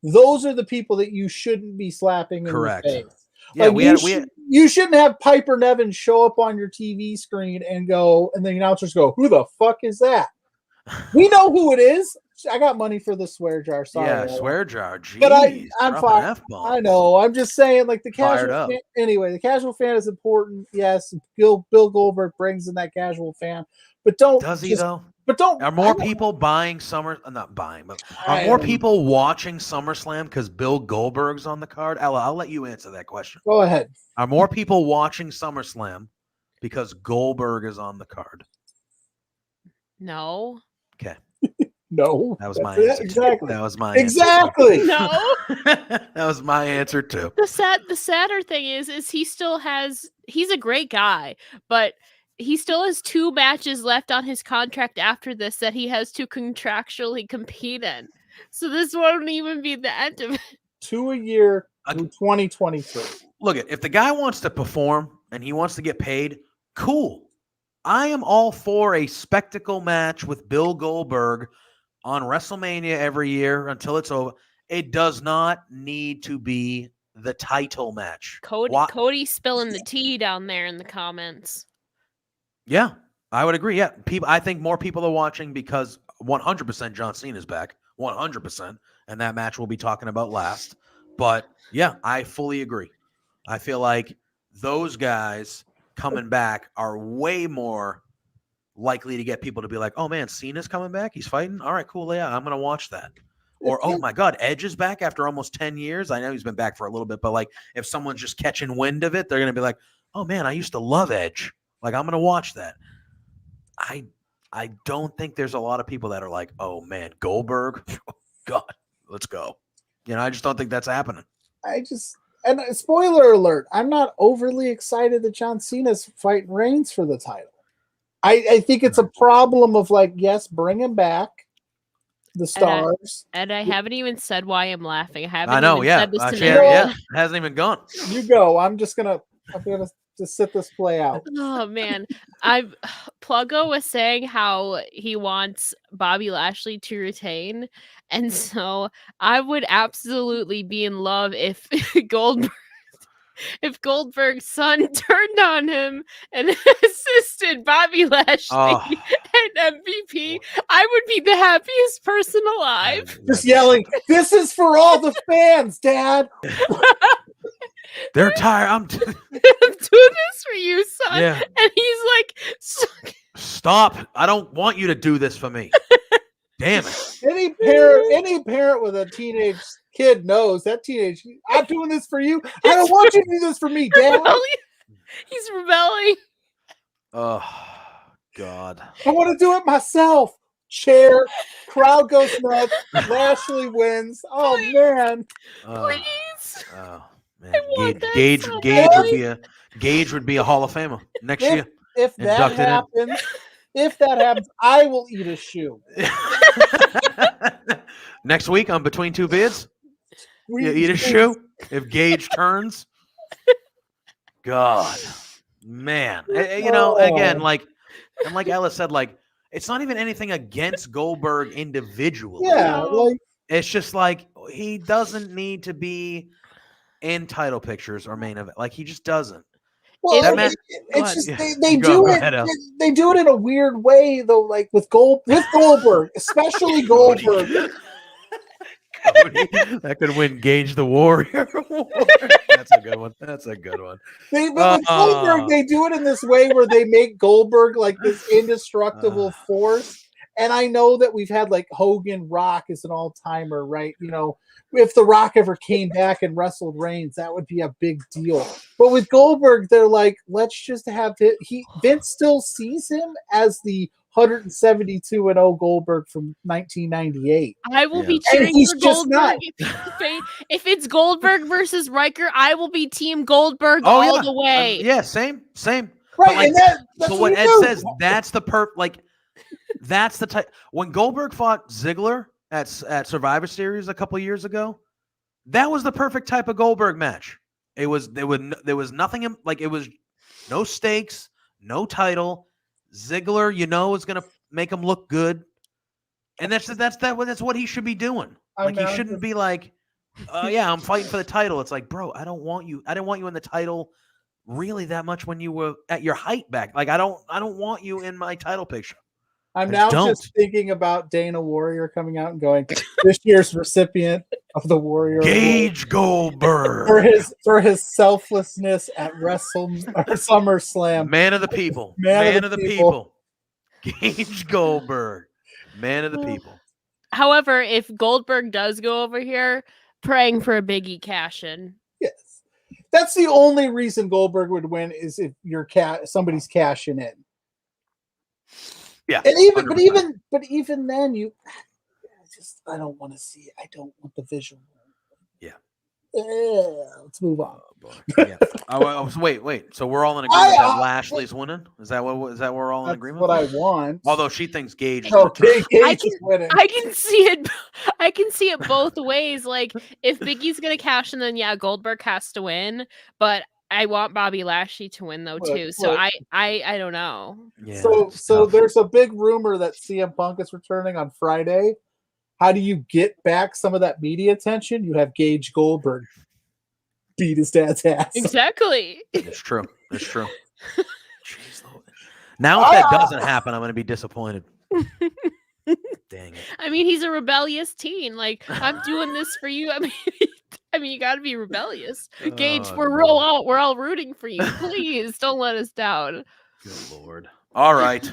those are the people that you shouldn't be slapping in Correct. the face. Yeah, Like you shouldn't have Piper Nevin show up on your TV screen and the announcers go, "Who the fuck is that?" We know who it is. I got money for the swear jar. Sorry, yeah, swear jar. Jeez, but I'm fine. F-bombs. I know. I'm just saying, like the Fired casual up. fan, anyway. The casual fan is important. Yes, Bill Goldberg brings in that casual fan, but don't. Does he though? But don't. Are more people buying not buying, but are more people watching SummerSlam because Bill Goldberg's on the card? Ella, I'll let you answer that question. Go ahead. Are more people watching SummerSlam because Goldberg is on the card? No. Okay. No. That was my answer. Exactly. That was my exactly. No. That was my answer too. The sadder thing is he still he's a great guy, but he still has 2 matches left on his contract after this that he has to contractually compete in. So this won't even be the end of it. 2 a year through 2023. Look, if the guy wants to perform and he wants to get paid, cool. I am all for a spectacle match with Bill Goldberg on WrestleMania every year until it's over. It does not need to be the title match. Cody spilling the tea down there in the comments. Yeah, I would agree. Yeah, I think more people are watching because 100% John Cena's back, 100%, and that match we'll be talking about last. But yeah, I fully agree. I feel like those guys coming back are way more likely to get people to be like, oh man, Cena's coming back. He's fighting. All right, cool. Yeah, I'm going to watch that. Or, oh my God, Edge is back after almost 10 years. I know he's been back for a little bit, but like if someone's just catching wind of it, they're going to be like, oh man, I used to love Edge. Like, I'm going to watch that. I don't think there's a lot of people that are like, oh man, Goldberg, God, let's go. I just don't think that's happening. And spoiler alert, I'm not overly excited that John Cena's fighting Reigns for the title. I think it's a problem of like, yes, bring him back. The stars. And I haven't even said why I'm laughing. I haven't said this to yeah, hasn't even gone. You go. I'm gonna just sit this play out. Oh man. Pluggo was saying how he wants Bobby Lashley to retain. And so I would absolutely be in love if Goldberg's son turned on him and assisted Bobby Lashley and MVP, I would be the happiest person alive. Just yelling, "This is for all the fans, Dad." They're tired. I'm do this for you, son. Yeah. And he's like, stop. I don't want you to do this for me. Damn it. Any parent with a teenage kid knows that teenage, I'm doing this for you. I don't want you to do this for me, Dad. He's rebelling. Oh, God. I want to do it myself. Chair, crowd goes nuts. Lashley wins. Oh, please. Man. Please. Oh, man. Gage would be a Hall of Famer next year. If that happens, I will eat a shoe. Next week on Between Two Beards, you eat a shoe if Gage turns. God, man, again, like Ellis said, like it's not even anything against Goldberg individually. Yeah, like it's just like he doesn't need to be in title pictures or main event. Like he just doesn't. Well, it's just they do it. They do it in a weird way though, like with Goldberg, especially Goldberg. That could win Gage the Warrior. That's a good one. With Goldberg, they do it in this way where they make Goldberg like this indestructible force. And I know that we've had like Hogan Rock as an all-timer, right? If The Rock ever came back and wrestled Reigns, that would be a big deal. But with Goldberg, they're like, let's just have it. Vince still sees him as the 172-0 Goldberg from 1998. I will be cheering for Goldberg. If it's Goldberg versus Riker, I will be Team Goldberg all the way. Same. Right, but what Ed says, that's the that's the type. When Goldberg fought Ziggler at Survivor Series a couple years ago, that was the perfect type of Goldberg match. There was nothing like it was no stakes, no title. Ziggler, is going to make him look good, and that's what he should be doing. Like he shouldn't be like, I'm fighting for the title. It's like, bro, I didn't want you in the title really that much when you were at your height back. Like I don't want you in my title picture. I'm now just thinking about Dana Warrior coming out and going, this year's recipient of the Warrior Gage Goldberg for his selflessness at SummerSlam. Man of the people. Man of the people. Gage Goldberg. Man of the people. However, if Goldberg does go over here, praying for a Biggie cash in. Yes. That's the only reason Goldberg would win is if somebody's cashing in. Yeah, and even then, I don't want to see it. I don't want the visual. Yeah. Let's move on. Wait. So we're all in agreement that Lashley's winning? Is that what we're all in agreement? What I want. Although she thinks Gage. Gage is winning. I can see it. I can see it both ways. Like if Biggie's gonna cash in, then Goldberg has to win. But I want Bobby Lashley to win though too. So Look. I don't know. Yeah, So it's tough. there's a big rumor that CM Punk is returning on Friday. How do you get back some of that media attention? You have Gage Goldberg beat his dad's ass. Exactly. It's true. It's true. Jeez, Lord. Now, if that doesn't happen, I'm going to be disappointed. Dang it. I mean, he's a rebellious teen. Like, I'm doing this for you. I mean, you got to be rebellious. Gage, Oh, we're all rooting for you. Please don't let us down. Good Lord. All right.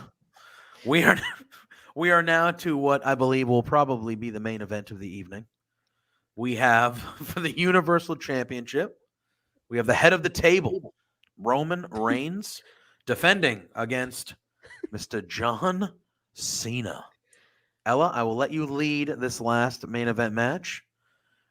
We are now to what I believe will probably be the main event of the evening. We have for the Universal Championship, we have the head of the table, Roman Reigns, defending against Mr. John Cena. Ella, I will let you lead this last main event match.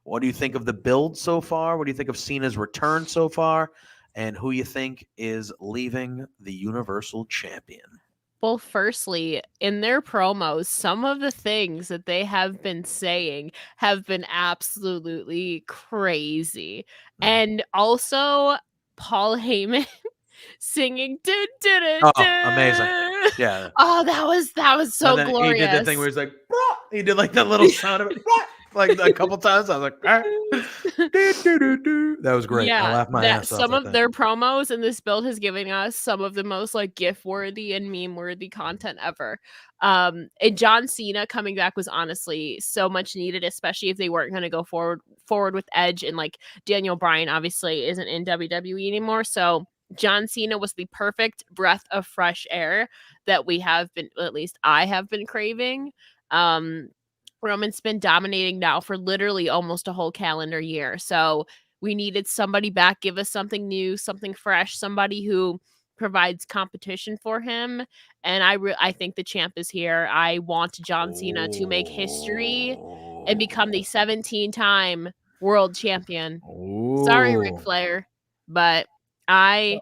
What do you think of the build so far? What do you think of Cena's return so far? And who you think is leaving the Universal Champion? Well, firstly, in their promos, some of the things that they have been saying have been absolutely crazy. And also, Paul Heyman singing. Amazing. Yeah. Oh, that was so glorious. He did the thing where he's like, "Bah!" He did like that little sound of it, "Bah!" like a couple times. I was like, "Ah." That was great. I laughed my ass off. Some of their promos in this build has given us some of the most like GIF worthy and meme worthy content ever. And John Cena coming back was honestly so much needed, especially if they weren't going to go forward with Edge, and like Daniel Bryan obviously isn't in WWE anymore. So John Cena was the perfect breath of fresh air that we have been, at least I have been craving. Roman's been dominating now for literally almost a whole calendar year. So we needed somebody back, give us something new, something fresh, somebody who provides competition for him. And I think the champ is here. I want John Cena to make history and become the 17-time world champion. Sorry, Ric Flair, but I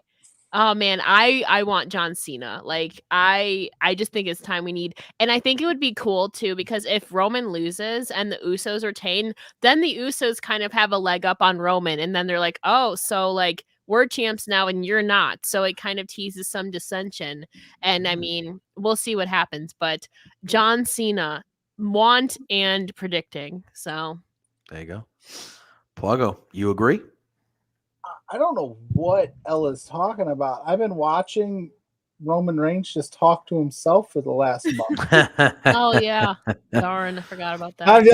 want John Cena. Like I just think it's time we need, and I think it would be cool too, because if Roman loses and the Usos retain, then the Usos kind of have a leg up on Roman, and then they're like, oh, so like we're champs now and you're not. So it kind of teases some dissension. And I mean, we'll see what happens, but John Cena, want and predicting. So there you go. Pluggo, you agree? I don't know what Ella's talking about. I've been watching Roman Reigns just talk to himself for the last month. Oh yeah, darn, I forgot about that.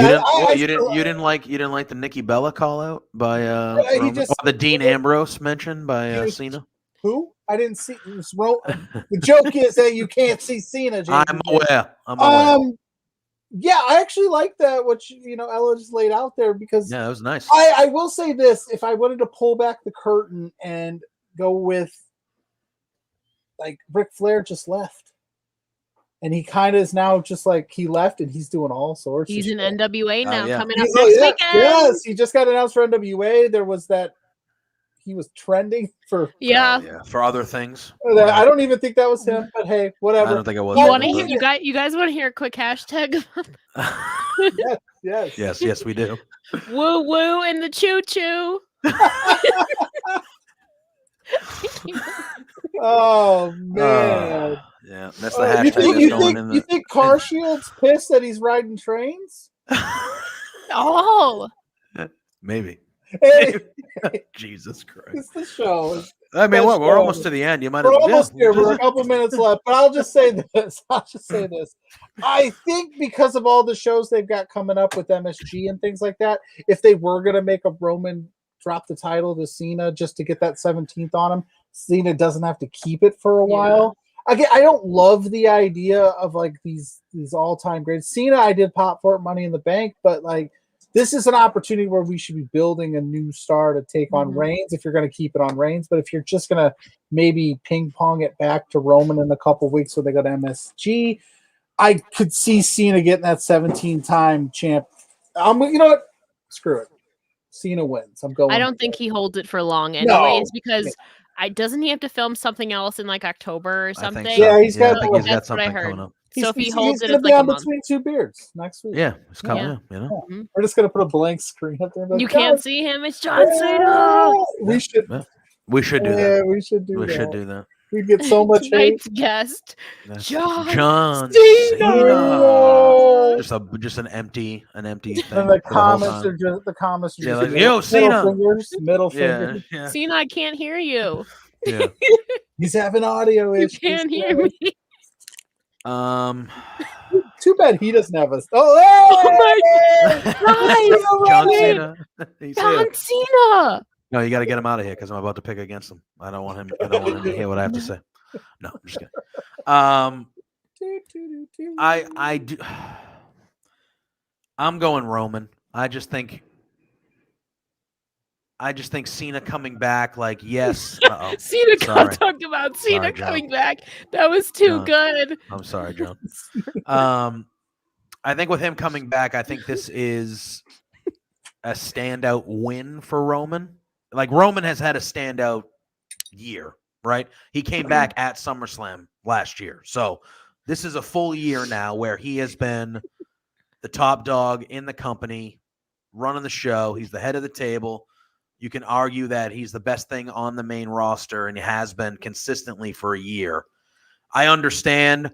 You didn't like the Nikki Bella call out by the Dean Ambrose mention by Cena. Who? I didn't see. The joke is that you can't see Cena. JPJ. I'm aware. Yeah, I actually like that. What Ella just laid out there, because that was nice. I will say this: if I wanted to pull back the curtain and go with, like, Ric Flair just left, and he kind of is now just like he left, and he's doing all sorts. He's of in shit. NWA now, coming up He's next weekend. Yes, he just got announced for NWA. There was that. He was trending for for other things. I don't even think that was him, but hey, whatever. I don't think it was. You want to hear? You guys want to hear a quick hashtag? Yes, we do. Woo woo in the choo choo. Oh man. Yeah, that's the hashtag. You think Car Shield's pissed that he's riding trains? Oh, maybe. Hey. Jesus Christ! It's the show. I mean, we're almost to the end. You might. We're almost here. We're a couple minutes left, but I'll just say this. I think because of all the shows they've got coming up with MSG and things like that, if they were going to make a Roman drop the title to Cena just to get that 17th on him, Cena doesn't have to keep it for a while. Again, I don't love the idea of like these all-time greats. Cena, I did pop for Money in the Bank, but like, this is an opportunity where we should be building a new star to take on Reigns if you're going to keep it on Reigns. But if you're just going to maybe ping pong it back to Roman in a couple weeks where they go to MSG, I could see Cena getting that 17-time champ. You know what? Screw it. Cena wins. I'm going. I don't think he holds it for long anyways, because doesn't he have to film something else in like October or something? I think so. Yeah, he's got that's what I heard. Coming up. So if he holds it, it's like on a month. Between Two Beards next week. Yeah, it's coming up. You know, we're just gonna put a blank screen up there. You can't see him. It's John Cena. We should. We should do Yeah, that. we should do We that. should do that. We'd get so much hate. Tonight's guest, That's John Cena. Cena. Just an empty thing. And the for whole comments time. are just Yeah, just like, yo, Cena. middle Yeah, fingers. yeah, Cena, I can't hear you. yeah. He's having audio You issues. can't hear me. Too bad he doesn't have us. John Wait. Cena. He's here. John Cena. No, you got to get him out of here because I'm about to pick against him. I don't want him to hear what I have to say. No, I'm just kidding. I do. I'm going Roman. I just think Cena coming back. Like, yes. Uh-oh. Cena Sorry. talked about Cena Sorry, John. coming back. That was too John. good. I'm sorry, John. I think with him coming back, I think this is a standout win for Roman. Like, Roman has had a standout year, right? He came back at SummerSlam last year. So this is a full year now where he has been the top dog in the company, running the show. He's the head of the table. You can argue that he's the best thing on the main roster, and he has been consistently for a year. I understand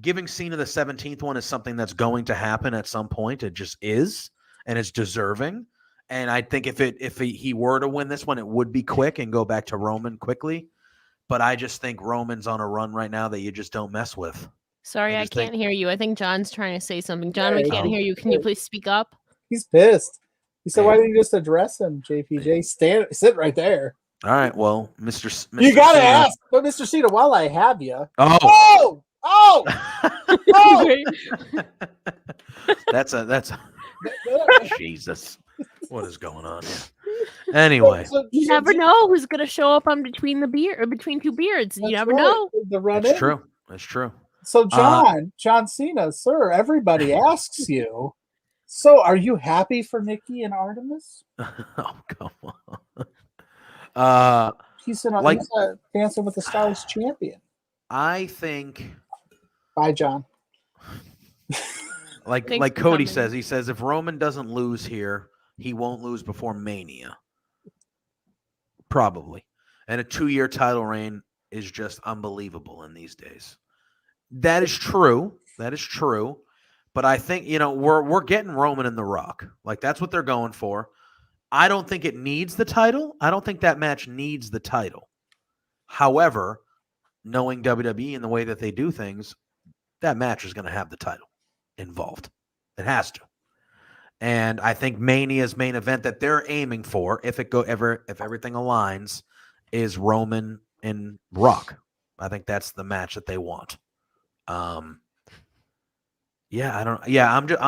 giving Cena the 17th one is something that's going to happen at some point. It just is, and it's deserving. And I think if he were to win this one, it would be quick and go back to Roman quickly. But I just think Roman's on a run right now that you just don't mess with. Sorry, I just can't hear you. I think John's trying to say something. John, we Yeah, can't hear you. Can you please speak up? He's pissed. He said, "Why didn't you just address him, JPJ? Sit right there." All right, well, Mr. You gotta Cena. ask, but Mr. Cena, while I have you, Oh, that's Jesus. What is going on here? Anyway, You never know who's gonna show up on between two beards. You never know. The run it's in. true. It's true. So, John Cena, sir, everybody asks you. So, are you happy for Nikki and Artemis? Oh, come on. He's a Dancing with the Stars champion. I think, Bye, John. like Thanks for Cody coming. says, he says if Roman doesn't lose here, he won't lose before Mania. Probably. And a 2-year title reign is just unbelievable in these days. That is true. That is true. But I think, we're getting Roman and The Rock. Like, that's what they're going for. I don't think it needs the title. I don't think that match needs the title. However, knowing WWE and the way that they do things, that match is going to have the title involved. It has to. And I think Mania's main event that they're aiming for, if everything aligns, is Roman and Rock. I think that's the match that they want. I'm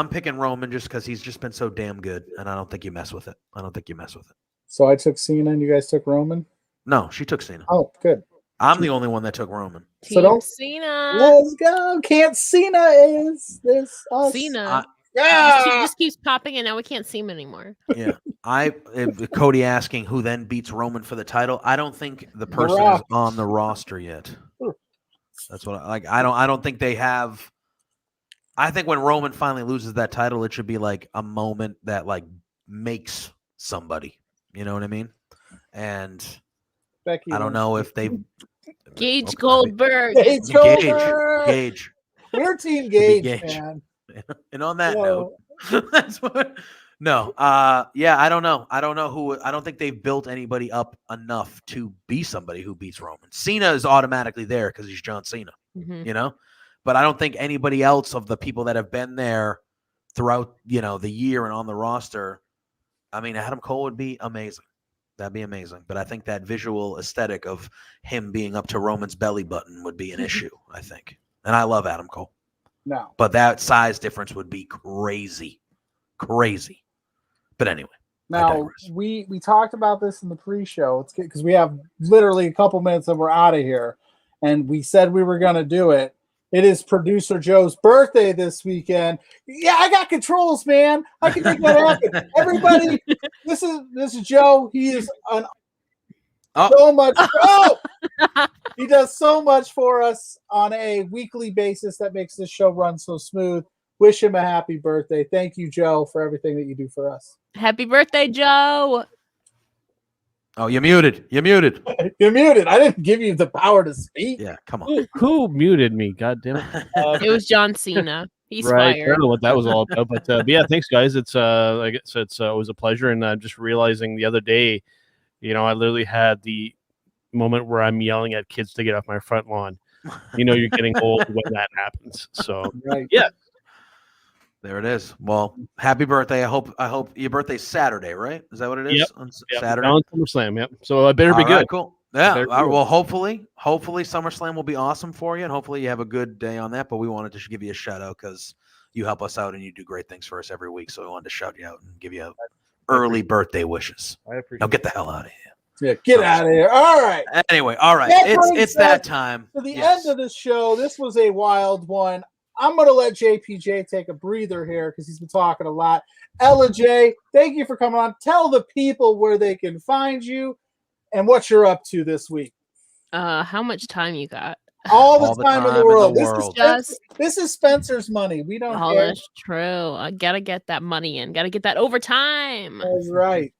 picking Roman just because he's just been so damn good, and I don't think you mess with it. So I took Cena and you guys took Roman? No, she took Cena. Oh, good. I'm the only one that took Roman. Team Cena. Let's go. Can't Cena is this us? Cena. He just keeps popping and now we can't see him anymore. Yeah. Cody asking who then beats Roman for the title. I don't think the person is Rock. on the roster yet. That's what I don't think they have. I think when Roman finally loses that title, it should be like a moment that like makes somebody. You know what I mean? And Becky I don't know if they Gage Goldberg. Gage. We're Team Gage, Gage. man. And on that Whoa. note, that's what. No, I don't know. I don't know who. I don't think they've built anybody up enough to be somebody who beats Roman. Cena is automatically there because he's John Cena, But I don't think anybody else of the people that have been there throughout, the year and on the roster. I mean, Adam Cole would be amazing. That'd be amazing. But I think that visual aesthetic of him being up to Roman's belly button would be an issue, I think. And I love Adam Cole. No. But that size difference would be crazy. Crazy. But anyway. Now, we talked about this in the pre-show. It's because we have literally a couple minutes and we're out of here. And we said we were going to do it. It is producer Joe's birthday this weekend. Yeah, I got controls, man. I can make that happen. Everybody, this is Joe. He is so much. Oh! He does so much for us on a weekly basis that makes this show run so smooth. Wish him a happy birthday. Thank you, Joe, for everything that you do for us. Happy birthday, Joe. Oh, you're muted. You're muted. You're muted. I didn't give you the power to speak. Yeah, come on. Who muted me? God damn it! It was John Cena. He's Right. I fired. don't know what that was all about, but yeah, thanks guys. It's like it was a pleasure, and I'm just realizing the other day, I literally had the moment where I'm yelling at kids to get off my front lawn. You're getting old when that happens. So Right. yeah. There it is. Well, happy birthday. I hope your birthday's Saturday, right? Is that what it is? Yep. On Yep. Saturday. On SummerSlam, yep. So I better be All right, good. cool. Yeah. Better be All right, good. well, hopefully SummerSlam will be awesome for you, and hopefully you have a good day on that. But we wanted to give you a shout out because you help us out and you do great things for us every week. So we wanted to shout you out and give you early birthday wishes. I appreciate Now get the hell out of here. Yeah, get out of here. All right. Anyway, all right. That brings It's us that time. To the Yes. end of the show, this was a wild one. I'm going to let JPJ take a breather here because he's been talking a lot. Ella J, thank you for coming on. Tell the people where they can find you and what you're up to this week. How much time you got? All the time in the world. Just This is Spencer's money. We don't oh, care. that's true. I gotta get that money in. Gotta get that overtime. That's right.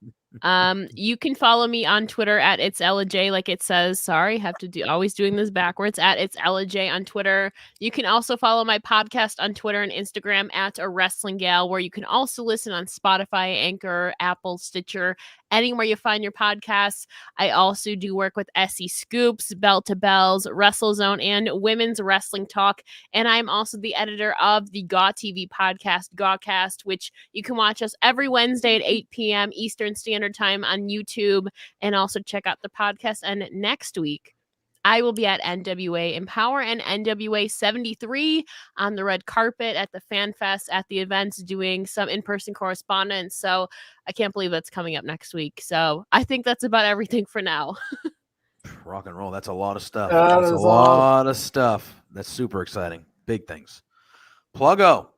You can follow me on Twitter at it's Ella J, like it says. Sorry, have to do always doing this backwards at it's Ella J on Twitter. You can also follow my podcast on Twitter and Instagram at A Wrestling Gal, where you can also listen on Spotify, Anchor, Apple, Stitcher, anywhere you find your podcasts. I also do work with SE Scoops, Bell to Bells, WrestleZone, and Women's Wrestling Talk. And I'm also the editor of the Gaw TV podcast, Gawcast, which you can watch us every Wednesday at 8 p.m. Eastern Standard Time on YouTube, and also check out the podcast. And next week, I will be at NWA Empower and NWA 73 on the red carpet at the Fan Fest at the events, doing some in-person correspondence. So I can't believe that's coming up next week. So I think that's about everything for now. Rock and roll. That's a lot of stuff. That That's a is lot of stuff. That's super exciting. Big things. Pluggo.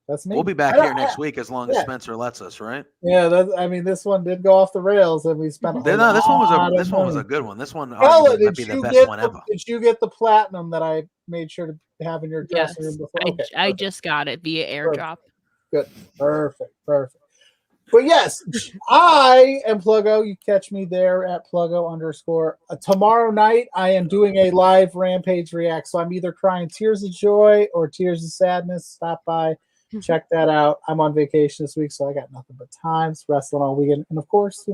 That's me. We'll be back here next week as long as Spencer lets us, right? Yeah, this one did go off the rails, and we spent. This one was a good one. This one Ella, might be the best one ever. Did you get the platinum that I made sure to have in your dressing room before? Okay, I just got it via airdrop. Good. Perfect. But yes, I am Pluggo. You catch me there at Pluggo_. Tomorrow night, I am doing a live Rampage React. So I'm either crying tears of joy or tears of sadness. Stop by. Check that out. I'm on vacation this week, so I got nothing but time. It's wrestling all weekend. And of course,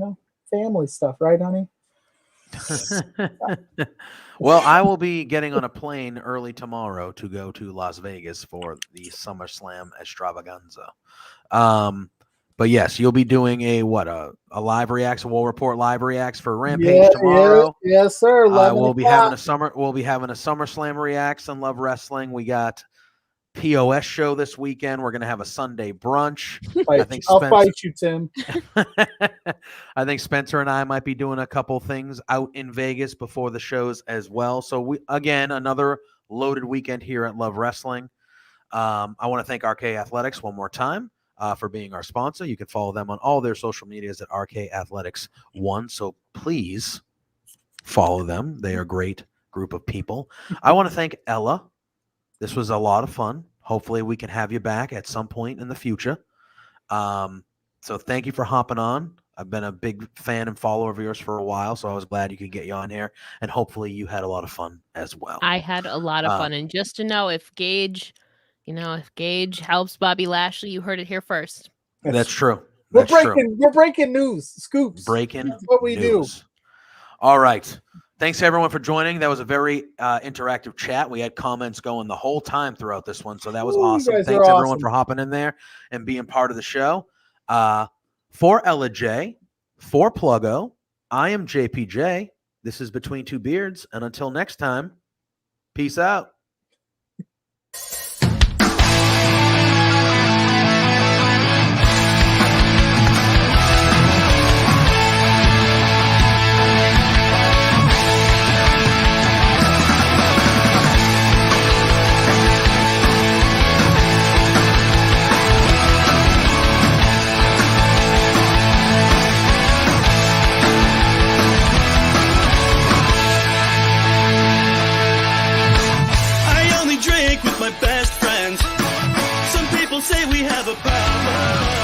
family stuff, right, honey? Well, I will be getting on a plane early tomorrow to go to Las Vegas for the SummerSlam Extravaganza. But yes, you'll be doing a live reacts. We'll report live reacts for Rampage tomorrow. Yes, sir. We'll be having a SummerSlam reacts and Love Wrestling. We got POS show this weekend. We're going to have a Sunday brunch. I'll fight you, Tim. I think Spencer and I might be doing a couple things out in Vegas before the shows as well. So another loaded weekend here at Love Wrestling. I want to thank RK Athletics one more time for being our sponsor. You can follow them on all their social medias at RK Athletics 1. So please follow them. They are a great group of people. I want to thank Ella. This was a lot of fun. Hopefully we can have you back at some point in the future. So thank you for hopping on. I've been a big fan and follower of yours for a while, so I was glad you could get you on here. And hopefully you had a lot of fun as well. I had a lot of fun. And just to know, if Gage helps Bobby Lashley, you heard it here first. That's true. We're breaking news. Scoops. That's what we do. All right. Thanks, everyone, for joining. That was a very interactive chat. We had comments going the whole time throughout this one, so that was awesome. Thanks, everyone, for hopping in there and being part of the show. For Ella J, for Pluggo, I am JPJ. This is Between Two Beards, and until next time, peace out. My best friends. Some people say we have a problem.